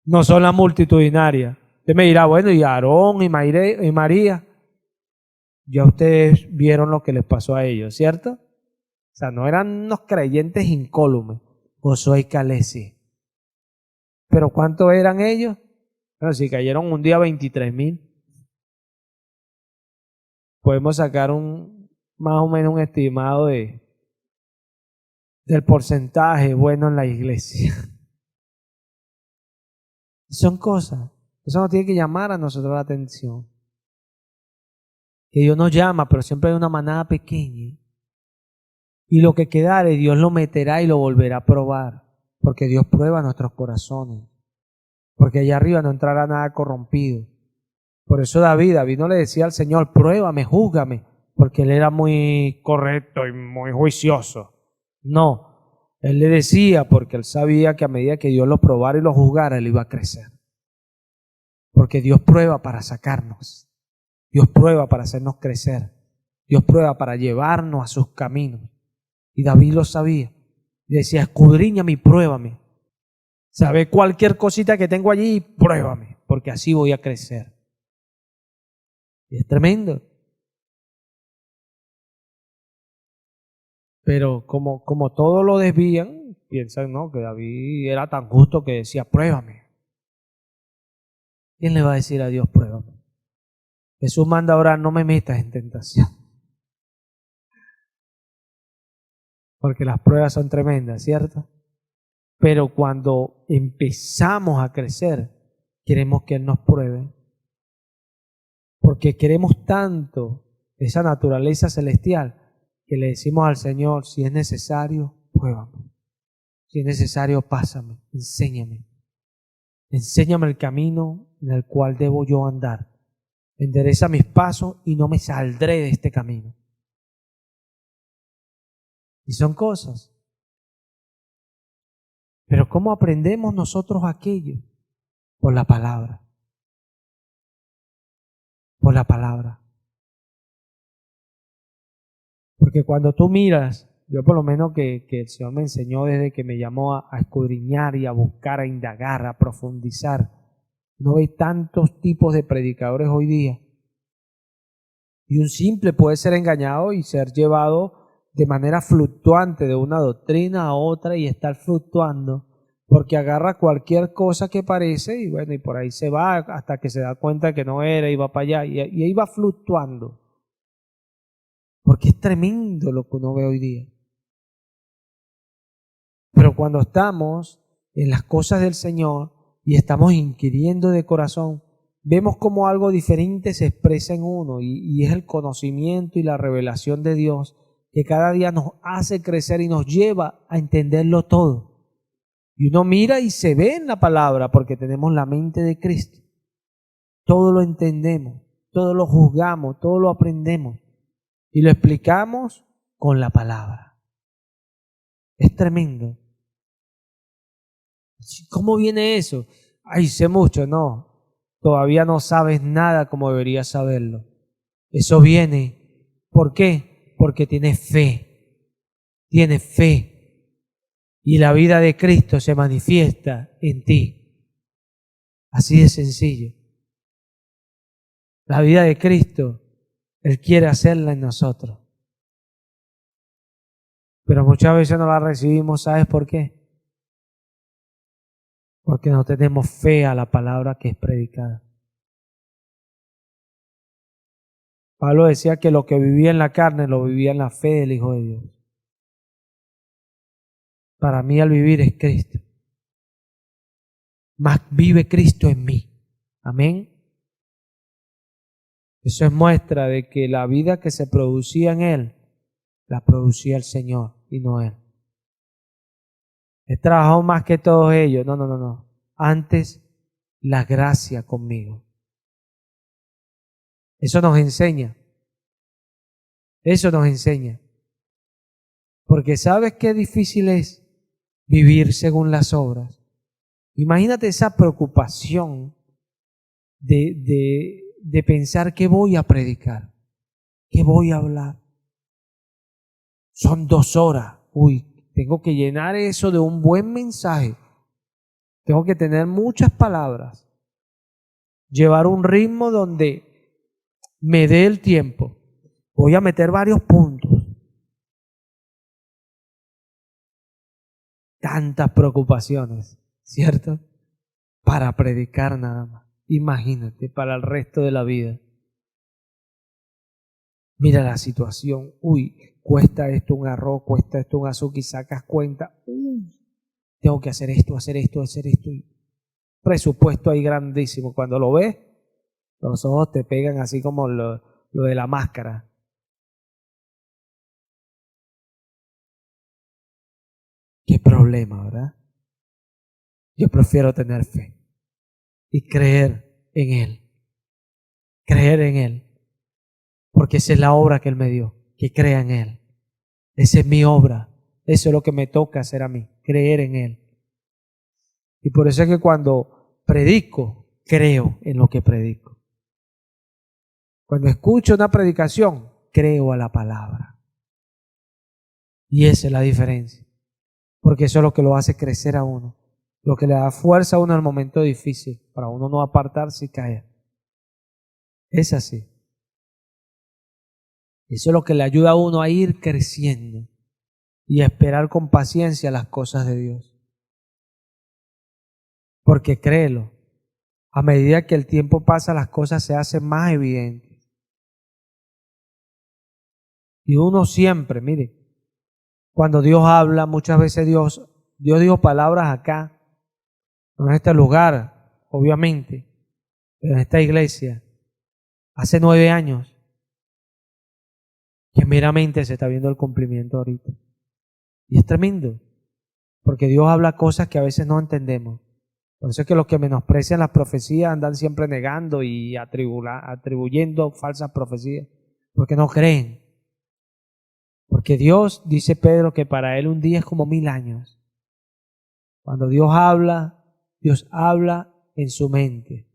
no son la multitudinaria. Usted me dirá, bueno, y Aarón y María, ya ustedes vieron lo que les pasó a ellos, ¿cierto? O sea, no eran unos creyentes incólumes. Josué y Caleb sí. ¿Pero cuántos eran ellos? Bueno, si cayeron un día 23,000, podemos sacar más o menos un estimado del porcentaje bueno en la iglesia. Son cosas. Eso nos tiene que llamar a nosotros la atención. Que Dios nos llama, pero siempre hay una manada pequeña. Y lo que quedare, Dios lo meterá y lo volverá a probar. Porque Dios prueba nuestros corazones. Porque allá arriba no entrará nada corrompido. Por eso David no le decía al Señor, pruébame, júzgame. Porque él era muy correcto y muy juicioso. No, él le decía porque él sabía que a medida que Dios lo probara y lo juzgara, él iba a crecer. Porque Dios prueba para sacarnos. Dios prueba para hacernos crecer. Dios prueba para llevarnos a sus caminos. Y David lo sabía. Y decía, escudriñame y pruébame. Sabe cualquier cosita que tengo allí, pruébame, porque así voy a crecer. Y es tremendo. Pero como todo lo desvían, piensan, ¿no?, que David era tan justo que decía, pruébame. ¿Quién le va a decir a Dios, pruébame? Jesús manda a orar, no me metas en tentación. Porque las pruebas son tremendas, ¿cierto? Pero cuando empezamos a crecer, queremos que Él nos pruebe. Porque queremos tanto esa naturaleza celestial que le decimos al Señor, si es necesario, pruébame. Si es necesario, pásame, enséñame. Enséñame el camino en el cual debo yo andar. Endereza mis pasos y no me saldré de este camino. Y son cosas. Pero ¿cómo aprendemos nosotros aquello? Por la palabra. Por la palabra. Porque cuando tú miras, yo por lo menos que el Señor me enseñó desde que me llamó a escudriñar y a buscar, a indagar, a profundizar. No hay tantos tipos de predicadores hoy día. Y un simple puede ser engañado y ser llevado de manera fluctuante de una doctrina a otra y estar fluctuando, porque agarra cualquier cosa que parece y bueno, y por ahí se va hasta que se da cuenta que no era y va para allá y ahí va fluctuando. Porque es tremendo lo que uno ve hoy día. Pero cuando estamos en las cosas del Señor y estamos inquiriendo de corazón, vemos como algo diferente se expresa en uno y es el conocimiento y la revelación de Dios que cada día nos hace crecer y nos lleva a entenderlo todo. Y uno mira y se ve en la palabra porque tenemos la mente de Cristo. Todo lo entendemos, todo lo juzgamos, todo lo aprendemos y lo explicamos con la palabra. Es tremendo. ¿Cómo viene eso? Ay, sé mucho, no. Todavía no sabes nada como deberías saberlo. Eso viene. ¿Por qué? Porque tienes fe. Tienes fe. Y la vida de Cristo se manifiesta en ti. Así de sencillo. La vida de Cristo, Él quiere hacerla en nosotros. Pero muchas veces no la recibimos, ¿sabes por qué? Porque no tenemos fe a la palabra que es predicada. Pablo decía que lo que vivía en la carne lo vivía en la fe del Hijo de Dios. Para mí al vivir es Cristo. Más vive Cristo en mí. Amén. Eso es muestra de que la vida que se producía en Él, la producía el Señor y no Él. Él trabajó más que todos ellos. No. Antes la gracia conmigo. Eso nos enseña. Eso nos enseña. Porque ¿sabes qué difícil es vivir según las obras? Imagínate esa preocupación de pensar qué voy a predicar, qué voy a hablar. Son 2 horas. Uy, tengo que llenar eso de un buen mensaje. Tengo que tener muchas palabras. Llevar un ritmo donde me dé el tiempo. Voy a meter varios puntos. Tantas preocupaciones, ¿cierto? Para predicar nada más. Imagínate, para el resto de la vida. Mira la situación. Uy, cuesta esto un arroz, cuesta esto un azúcar y sacas cuenta. Tengo que hacer esto, hacer esto, hacer esto. Presupuesto ahí grandísimo. Cuando lo ves, los ojos te pegan así como lo de la máscara. Qué problema, ¿verdad? Yo prefiero tener fe y creer en Él. Creer en Él. Porque esa es la obra que Él me dio. Que crea en Él. Esa es mi obra. Eso es lo que me toca hacer a mí. Creer en Él. Y por eso es que cuando predico, creo en lo que predico. Cuando escucho una predicación, creo a la palabra. Y esa es la diferencia. Porque eso es lo que lo hace crecer a uno. Lo que le da fuerza a uno en el momento difícil. Para uno no apartarse y caer. Es así. Eso es lo que le ayuda a uno a ir creciendo. Y a esperar con paciencia las cosas de Dios. Porque créelo. A medida que el tiempo pasa, las cosas se hacen más evidentes. Y uno siempre, mire, cuando Dios habla, muchas veces Dios dijo palabras acá, en este lugar, obviamente, en esta iglesia, hace 9 años, que meramente se está viendo el cumplimiento ahorita. Y es tremendo, porque Dios habla cosas que a veces no entendemos. Por eso es que los que menosprecian las profecías andan siempre negando y atribuyendo falsas profecías, porque no creen. Porque Dios, dice Pedro, que para Él un día es como 1000 años. Cuando Dios habla en su mente.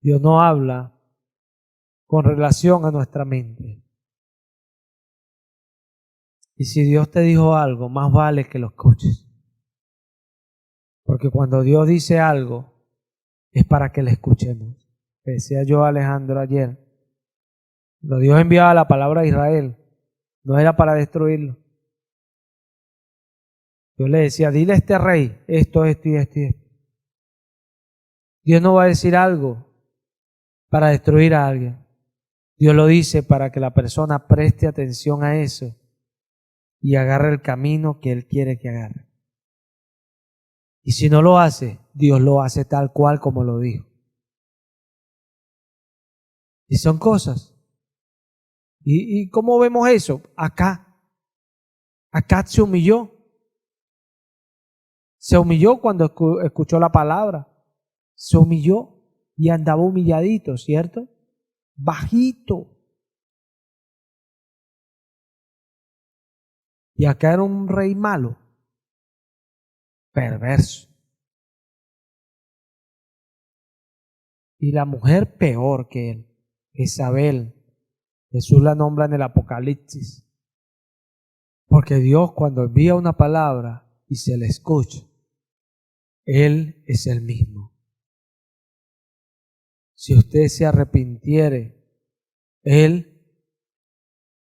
Dios no habla con relación a nuestra mente. Y si Dios te dijo algo, más vale que lo escuches. Porque cuando Dios dice algo, es para que le escuchemos. Decía yo a Alejandro ayer, cuando Dios enviaba la palabra a Israel, no era para destruirlo. Dios le decía, dile a este rey esto, esto y esto y esto. Dios no va a decir algo para destruir a alguien. Dios lo dice para que la persona preste atención a eso y agarre el camino que Él quiere que agarre. Y si no lo hace, Dios lo hace tal cual como lo dijo. Y son cosas. ¿Y cómo vemos eso? Acá se humilló. Se humilló cuando escuchó la palabra. Se humilló y andaba humilladito, ¿cierto? Bajito. Y acá era un rey malo, perverso. Y la mujer peor que él, Jezabel. Jesús la nombra en el Apocalipsis. Porque Dios cuando envía una palabra y se la escucha, Él es el mismo. Si usted se arrepintiere, Él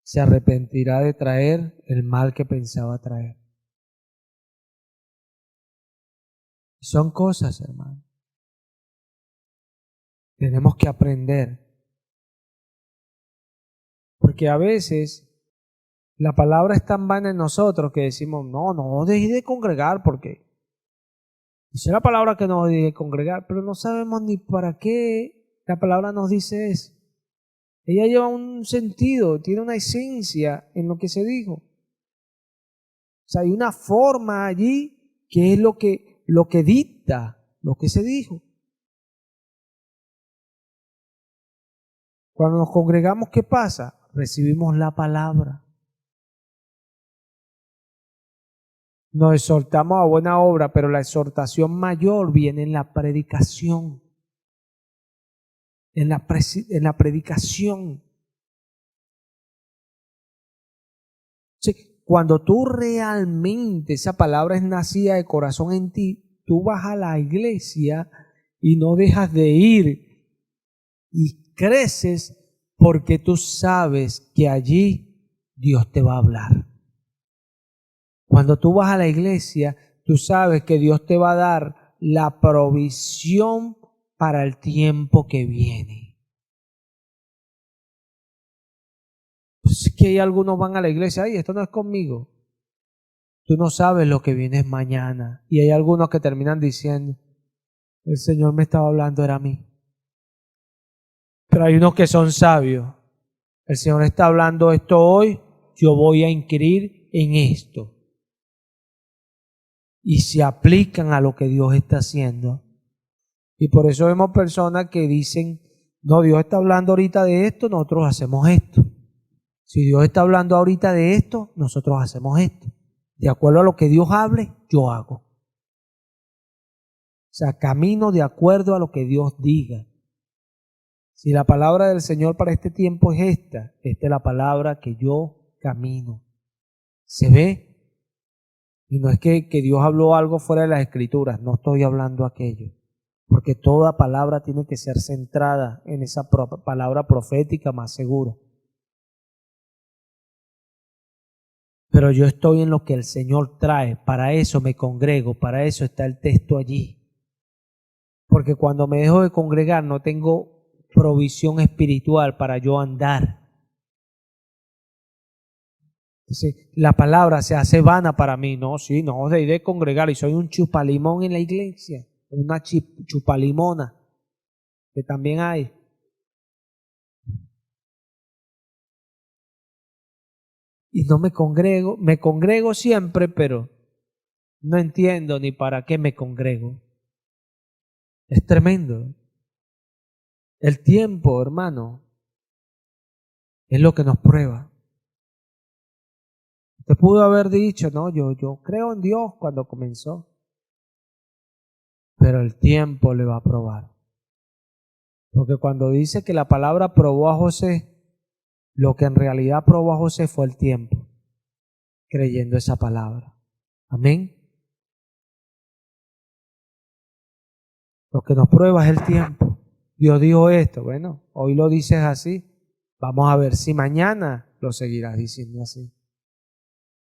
se arrepentirá de traer el mal que pensaba traer. Son cosas, hermano. Tenemos que aprender. Porque a veces la palabra es tan vana en nosotros que decimos, no dejes de congregar porque dice la palabra que no dejes de congregar, pero no sabemos ni para qué la palabra nos dice eso. Ella lleva un sentido, tiene una esencia en lo que se dijo. O sea, hay una forma allí que es lo que dicta lo que se dijo. Cuando nos congregamos, ¿qué pasa? Recibimos la palabra. Nos exhortamos a buena obra, pero la exhortación mayor viene en la predicación. En la predicación. Sí, cuando tú realmente, esa palabra es nacida de corazón en ti, tú vas a la iglesia y no dejas de ir y creces porque tú sabes que allí Dios te va a hablar. Cuando tú vas a la iglesia, tú sabes que Dios te va a dar la provisión para el tiempo que viene. Pues es que hay algunos van a la iglesia, ay, esto no es conmigo. Tú no sabes lo que viene mañana. Y hay algunos que terminan diciendo, el Señor me estaba hablando, era a mí. Pero hay unos que son sabios. El Señor está hablando esto hoy, yo voy a inquirir en esto. Y se aplican a lo que Dios está haciendo. Y por eso vemos personas que dicen, no, Dios está hablando ahorita de esto, nosotros hacemos esto. Si Dios está hablando ahorita de esto, nosotros hacemos esto. De acuerdo a lo que Dios hable, yo hago. O sea, camino de acuerdo a lo que Dios diga. Si la palabra del Señor para este tiempo es esta es la palabra que yo camino. ¿Se ve? Y no es que Dios habló algo fuera de las Escrituras, no estoy hablando aquello. Porque toda palabra tiene que ser centrada en esa palabra profética más segura. Pero yo estoy en lo que el Señor trae, para eso me congrego, para eso está el texto allí. Porque cuando me dejo de congregar no tengo provisión espiritual para yo andar. Entonces, la palabra se hace vana para mí, no, sí, no, de congregar y soy un chupalimón en la iglesia, una chupalimona, que también hay. Y no me congrego siempre, pero no entiendo ni para qué me congrego. Es tremendo. El tiempo, hermano, es lo que nos prueba. Te pudo haber dicho, no, yo creo en Dios cuando comenzó. Pero el tiempo le va a probar. Porque cuando dice que la palabra probó a José, lo que en realidad probó a José fue el tiempo, creyendo esa palabra. Amén. Lo que nos prueba es el tiempo. Dios dijo esto, bueno, hoy lo dices así. Vamos a ver si mañana lo seguirás diciendo así.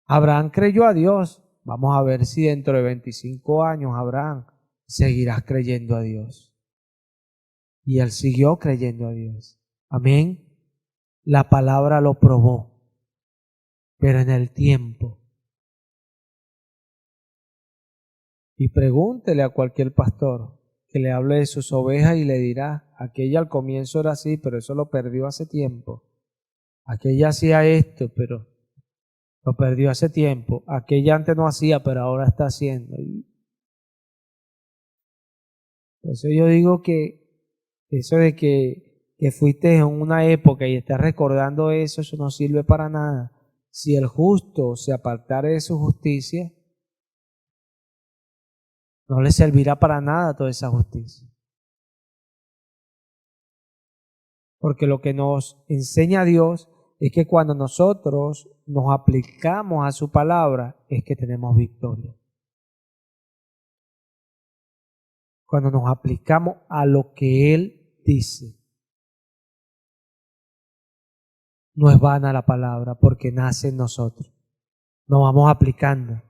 Abraham creyó a Dios. Vamos a ver si dentro de 25 años, Abraham, seguirás creyendo a Dios. Y él siguió creyendo a Dios. Amén. La palabra lo probó, pero en el tiempo. Y pregúntele a cualquier pastor que le hable de sus ovejas y le dirá, aquella al comienzo era así, pero eso lo perdió hace tiempo. Aquella hacía esto, pero lo perdió hace tiempo. Aquella antes no hacía, pero ahora está haciendo. Por eso yo digo que eso de que fuiste en una época y estás recordando eso, eso no sirve para nada. Si el justo se apartare de su justicia, no le servirá para nada toda esa justicia. Porque lo que nos enseña Dios es que cuando nosotros nos aplicamos a su palabra, es que tenemos victoria. Cuando nos aplicamos a lo que Él dice. No es vana la palabra porque nace en nosotros. Nos vamos aplicando,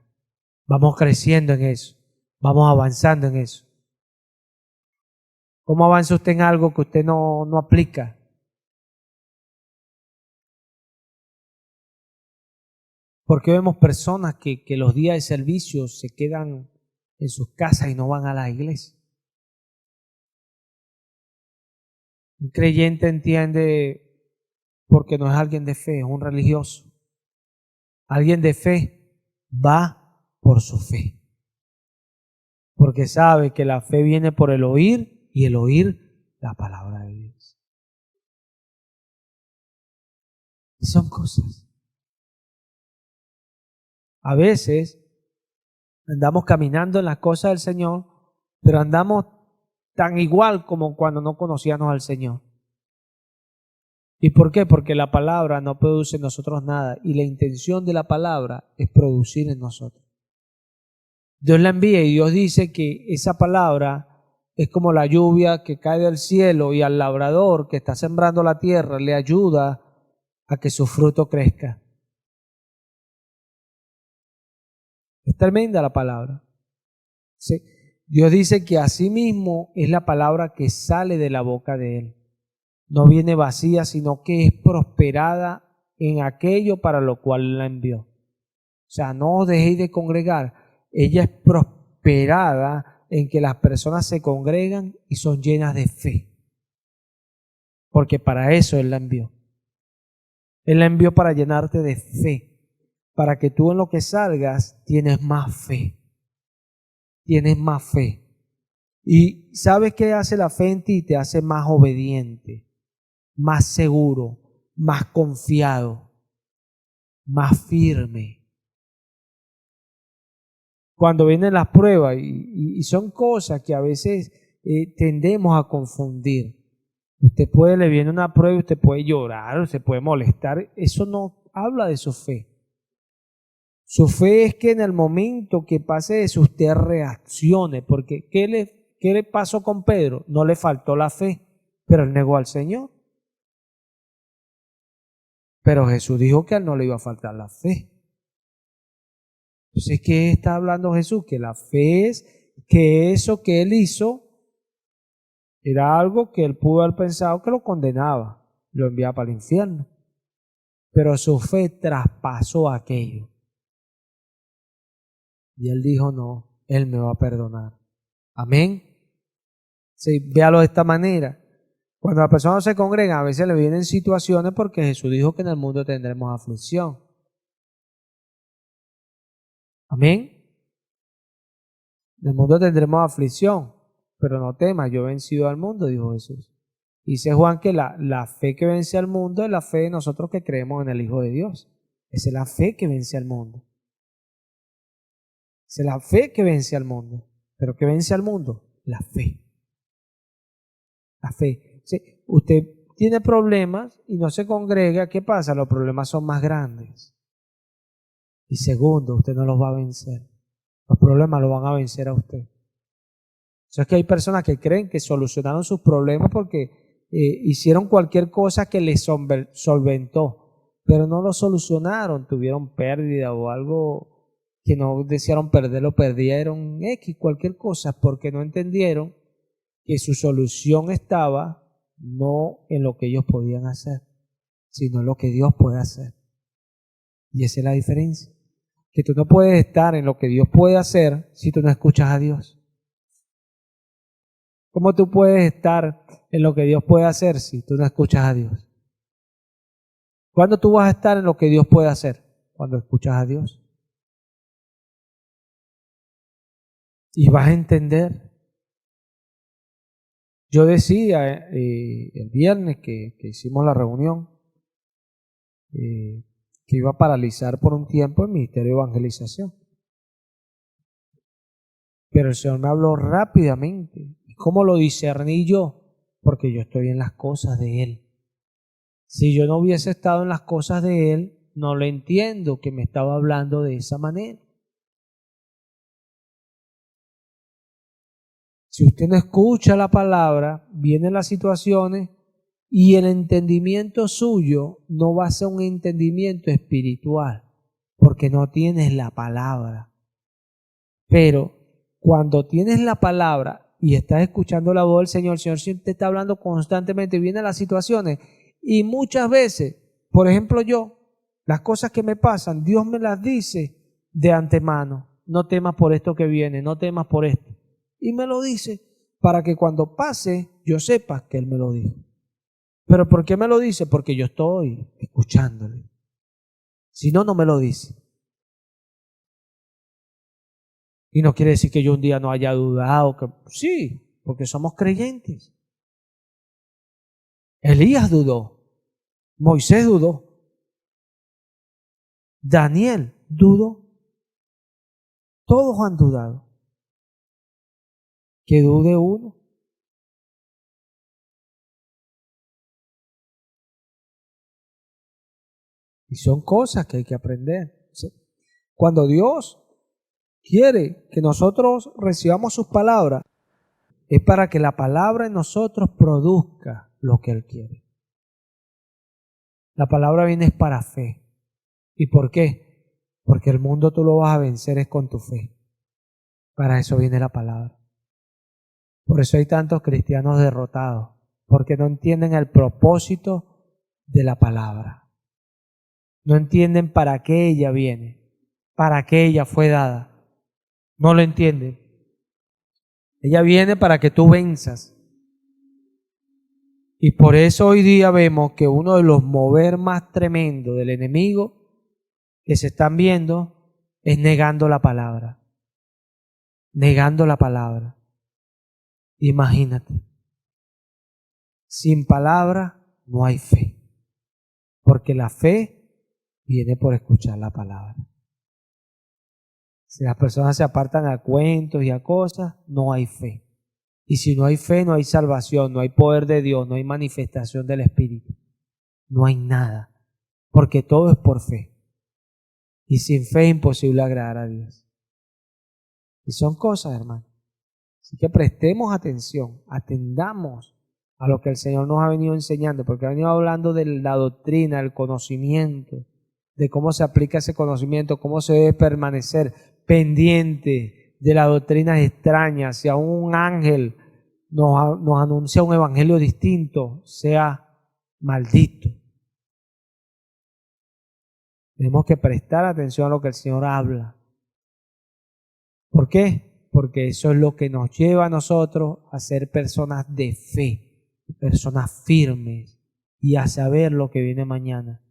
vamos creciendo en eso, vamos avanzando en eso. ¿Cómo avanza usted en algo que usted no aplica? Porque vemos personas que los días de servicio se quedan en sus casas y no van a la iglesia. Un creyente entiende porque no es alguien de fe, es un religioso. Alguien de fe va por su fe. Porque sabe que la fe viene por el oír y el oír la palabra de Dios. Y son cosas. A veces andamos caminando en las cosas del Señor, pero andamos tan igual como cuando no conocíamos al Señor. ¿Y por qué? Porque la palabra no produce en nosotros nada y la intención de la palabra es producir en nosotros. Dios la envía y Dios dice que esa palabra es como la lluvia que cae del cielo y al labrador que está sembrando la tierra le ayuda a que su fruto crezca. Es tremenda la palabra. ¿Sí? Dios dice que así mismo es la palabra que sale de la boca de Él. No viene vacía, sino que es prosperada en aquello para lo cual la envió. O sea, no os dejéis de congregar. Ella es prosperada en que las personas se congregan y son llenas de fe. Porque para eso Él la envió. Él la envió para llenarte de fe. Para que tú en lo que salgas tienes más fe. Tienes más fe. Y ¿sabes qué hace la fe en ti? Te hace más obediente, más seguro, más confiado, más firme. Cuando vienen las pruebas, y son cosas que a veces tendemos a confundir. Usted le viene una prueba, usted puede llorar, usted puede molestar. Eso no habla de su fe. Su fe es que en el momento que pase eso, usted reaccione. Porque ¿qué le pasó con Pedro? No le faltó la fe, pero él negó al Señor. Pero Jesús dijo que a él no le iba a faltar la fe. Entonces, ¿qué está hablando Jesús? Que la fe es que eso que él hizo era algo que él pudo haber pensado que lo condenaba, lo enviaba para el infierno. Pero su fe traspasó aquello. Y él dijo, no, él me va a perdonar. Amén. Sí, véalo de esta manera. Cuando las personas se congregan, a veces le vienen situaciones porque Jesús dijo que en el mundo tendremos aflicción. Amén. En el mundo tendremos aflicción, pero no temas, yo he vencido al mundo, dijo Jesús. Dice Juan que la fe que vence al mundo es la fe de nosotros que creemos en el Hijo de Dios. Esa es la fe que vence al mundo. Esa es la fe que vence al mundo. ¿Pero qué vence al mundo? La fe. La fe. Sí, usted tiene problemas y no se congrega, ¿qué pasa? Los problemas son más grandes. Y segundo, usted no los va a vencer. Los problemas los van a vencer a usted. Eso es que hay personas que creen que solucionaron sus problemas porque hicieron cualquier cosa que les solventó, pero no lo solucionaron, tuvieron pérdida o algo que no desearon perder, lo perdieron, cualquier cosa, porque no entendieron que su solución estaba no en lo que ellos podían hacer, sino en lo que Dios puede hacer. Y esa es la diferencia. Que tú no puedes estar en lo que Dios puede hacer si tú no escuchas a Dios. ¿Cómo tú puedes estar en lo que Dios puede hacer si tú no escuchas a Dios? ¿Cuándo tú vas a estar en lo que Dios puede hacer? Cuando escuchas a Dios. Y vas a entender. Yo decía el viernes que hicimos la reunión que iba a paralizar por un tiempo el ministerio de evangelización. Pero el Señor me habló rápidamente. ¿Cómo lo discerní yo? Porque yo estoy en las cosas de Él. Si yo no hubiese estado en las cosas de Él, no lo entiendo que me estaba hablando de esa manera. Si usted no escucha la palabra, vienen las situaciones y el entendimiento suyo no va a ser un entendimiento espiritual, porque no tienes la palabra. Pero cuando tienes la palabra y estás escuchando la voz del Señor, el Señor siempre te está hablando constantemente, vienen las situaciones y muchas veces, por ejemplo yo, las cosas que me pasan, Dios me las dice de antemano. No temas por esto que viene, no temas por esto. Y me lo dice para que cuando pase yo sepa que Él me lo dijo. ¿Pero por qué me lo dice? Porque yo estoy escuchándole. Si no, no me lo dice. Y no quiere decir que yo un día no haya dudado. Sí, porque somos creyentes. Elías dudó. Moisés dudó. Daniel dudó. Todos han dudado. Que dude uno. Y son cosas que hay que aprender. Cuando Dios quiere que nosotros recibamos sus palabras, es para que la palabra en nosotros produzca lo que Él quiere. La palabra viene es para fe. ¿Y por qué? Porque el mundo tú lo vas a vencer es con tu fe. Para eso viene la palabra. Por eso hay tantos cristianos derrotados, porque no entienden el propósito de la palabra. No entienden para qué ella viene, para qué ella fue dada. No lo entienden. Ella viene para que tú venzas. Y por eso hoy día vemos que uno de los mover más tremendos del enemigo que se están viendo es negando la palabra. Negando la palabra. Imagínate. Sin palabra no hay fe. Porque la fe viene por escuchar la palabra. Si las personas se apartan a cuentos y a cosas, no hay fe. Y si no hay fe, no hay salvación, no hay poder de Dios, no hay manifestación del Espíritu. No hay nada. Porque todo es por fe. Y sin fe es imposible agradar a Dios. Y son cosas, hermano. Así que prestemos atención, atendamos a lo que el Señor nos ha venido enseñando, porque ha venido hablando de la doctrina, del conocimiento, de cómo se aplica ese conocimiento, cómo se debe permanecer pendiente de las doctrinas extrañas. Si a un ángel nos anuncia un evangelio distinto, sea maldito. Tenemos que prestar atención a lo que el Señor habla. ¿Por qué? Porque eso es lo que nos lleva a nosotros a ser personas de fe, personas firmes y a saber lo que viene mañana.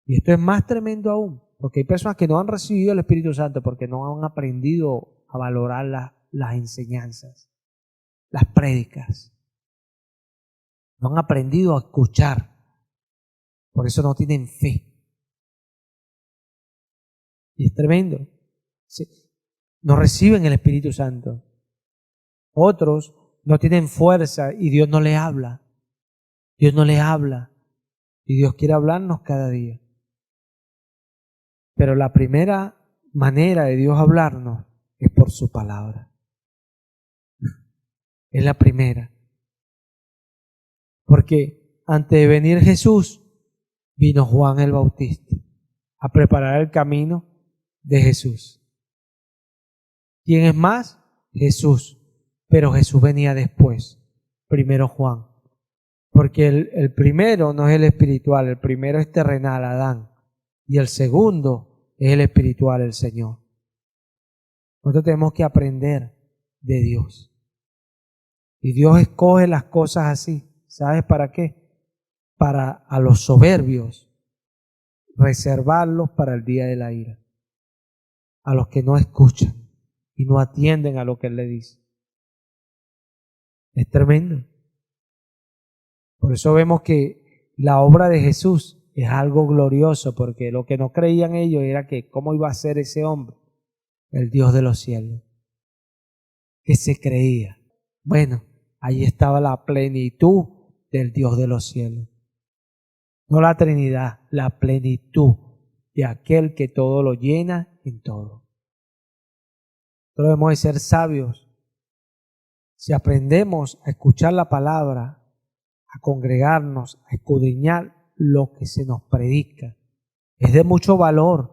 Y esto es más tremendo aún, porque hay personas que no han recibido el Espíritu Santo porque no han aprendido a valorar las enseñanzas, las prédicas. No han aprendido a escuchar. Por eso no tienen fe. Y es tremendo. No reciben el Espíritu Santo. Otros no tienen fuerza y Dios no les habla. Dios no les habla. Y Dios quiere hablarnos cada día. Pero la primera manera de Dios hablarnos es por su palabra. Es la primera. Porque antes de venir Jesús, vino Juan el Bautista a preparar el camino de Jesús. ¿Quién es más? Jesús. Pero Jesús venía después. Primero Juan. Porque el primero no es el espiritual, el primero es terrenal, Adán. Y el segundo es el espiritual, el Señor. Nosotros tenemos que aprender de Dios. Y Dios escoge las cosas así. ¿Sabes para qué? Para a los soberbios reservarlos para el día de la ira. A los que no escuchan y no atienden a lo que Él le dice. Es tremendo. Por eso vemos que la obra de Jesús es algo glorioso, porque lo que no creían ellos era que cómo iba a ser ese hombre, el Dios de los cielos, que se creía. Bueno, ahí estaba la plenitud del Dios de los cielos. No la Trinidad, la plenitud de aquel que todo lo llena en todo. Nosotros debemos de ser sabios. Si aprendemos a escuchar la palabra, a congregarnos, a escudriñar lo que se nos predica, es de mucho valor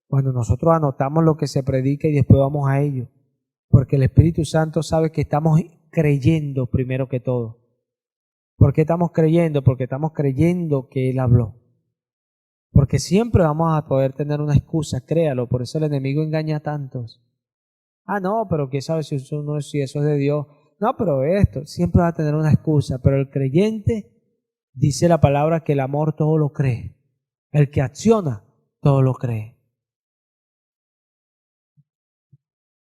cuando nosotros anotamos lo que se predica y después vamos a ello, porque el Espíritu Santo sabe que estamos creyendo primero que todo. ¿Por qué estamos creyendo? Porque estamos creyendo que Él habló. Porque siempre vamos a poder tener una excusa, créalo, por eso el enemigo engaña a tantos. Ah, no, pero ¿qué sabe si eso es de Dios? No, pero esto, siempre va a tener una excusa, pero el creyente dice la palabra que el amor todo lo cree. El que acciona todo lo cree.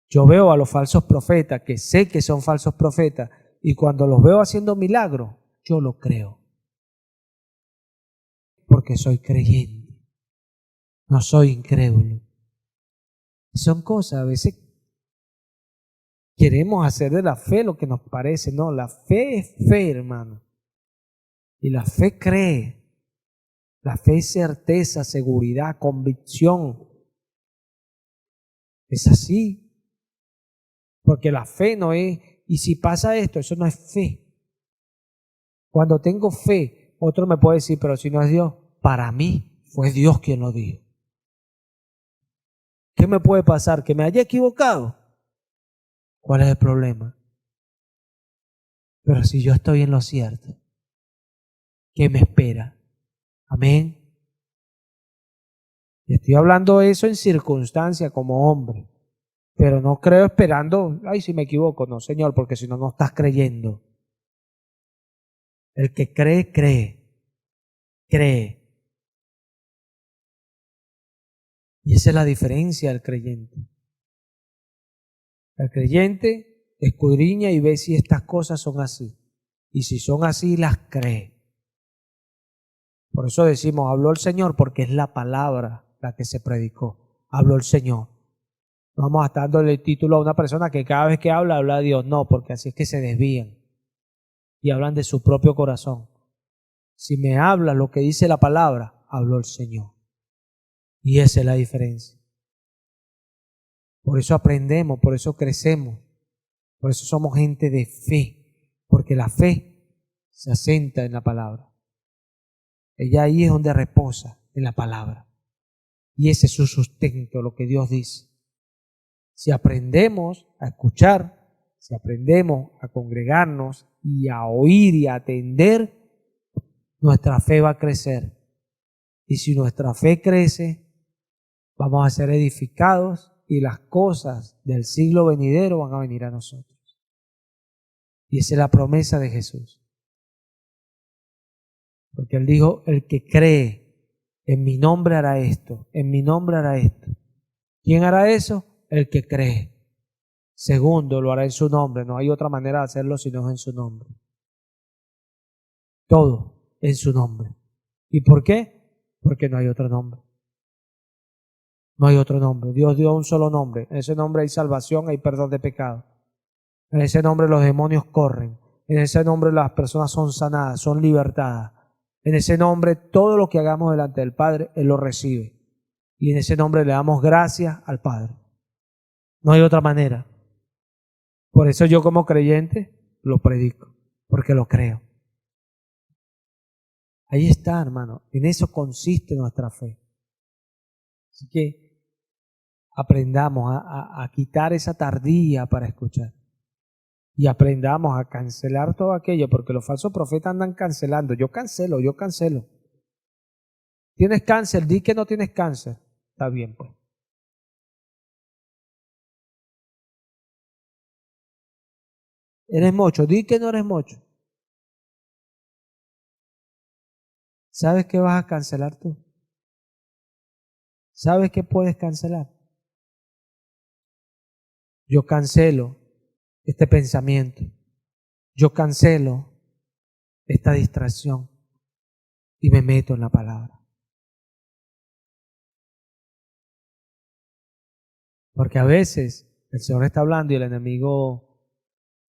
Yo veo a los falsos profetas, que sé que son falsos profetas, y cuando los veo haciendo milagros, yo lo creo. Porque soy creyente. No soy incrédulo. Son cosas, a veces queremos hacer de la fe lo que nos parece. No, la fe es fe, hermano. Y la fe cree. La fe es certeza, seguridad, convicción. Es así. Porque la fe no es, y si pasa esto, eso no es fe. Cuando tengo fe, otro me puede decir, pero si no es Dios, para mí fue Dios quien lo dijo. ¿Qué me puede pasar? ¿Que me haya equivocado? ¿Cuál es el problema? Pero si yo estoy en lo cierto, ¿qué me espera? Amén. Y estoy hablando eso en circunstancia como hombre, pero no creo esperando, ay, si me equivoco, no, Señor, porque si no, no estás creyendo. El que cree, cree. Y esa es la diferencia del creyente. El creyente escudriña y ve si estas cosas son así. Y si son así, las cree. Por eso decimos, habló el Señor, porque es la palabra la que se predicó. Habló el Señor. No vamos a estar dándole el título a una persona que cada vez que habla de Dios. No, porque así es que se desvían y hablan de su propio corazón. Si me habla lo que dice la palabra, habló el Señor. Y esa es la diferencia. Por eso aprendemos, por eso crecemos, por eso somos gente de fe, porque la fe se asenta en la palabra. Ella ahí es donde reposa, en la palabra. Y ese es su sustento, lo que Dios dice. Si aprendemos a escuchar, si aprendemos a congregarnos y a oír y a atender, nuestra fe va a crecer. Y si nuestra fe crece, vamos a ser edificados y las cosas del siglo venidero van a venir a nosotros. Y esa es la promesa de Jesús. Porque Él dijo, el que cree en mi nombre hará esto, en mi nombre hará esto. ¿Quién hará eso? El que cree. Segundo, lo hará en su nombre. No hay otra manera de hacerlo sino en su nombre. Todo en su nombre. ¿Y por qué? Porque no hay otro nombre. No hay otro nombre. Dios dio un solo nombre. En ese nombre hay salvación, hay perdón de pecado. En ese nombre los demonios corren. En ese nombre las personas son sanadas, son libertadas. En ese nombre todo lo que hagamos delante del Padre, Él lo recibe. Y en ese nombre le damos gracias al Padre. No hay otra manera. Por eso yo como creyente lo predico, porque lo creo. Ahí está, hermano. En eso consiste nuestra fe. Así que aprendamos a quitar esa tardía para escuchar. Y aprendamos a cancelar todo aquello, porque los falsos profetas andan cancelando. Yo cancelo. ¿Tienes cáncer? Di que no tienes cáncer. Está bien, pues. ¿Eres mocho? Di que no eres mocho. ¿Sabes qué vas a cancelar tú? ¿Sabes qué puedes cancelar? Yo cancelo este pensamiento. Yo cancelo esta distracción y me meto en la palabra. Porque a veces el Señor está hablando y el enemigo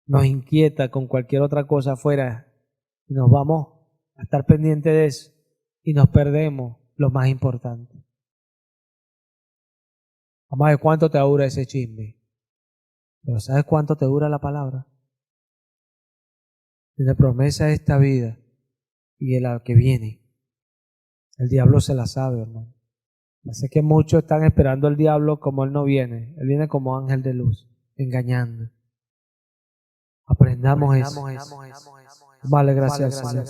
nos inquieta con cualquier otra cosa afuera y nos vamos a estar pendientes de eso y nos perdemos lo más importante. Vamos a ver cuánto te dura ese chisme. Pero ¿sabes cuánto te dura la palabra? Tiene promesa de esta vida y de la que viene. El diablo se la sabe, hermano. Así que muchos están esperando al diablo como él no viene. Él viene como ángel de luz, engañando. Aprendamos eso. Vale, gracias, Señor.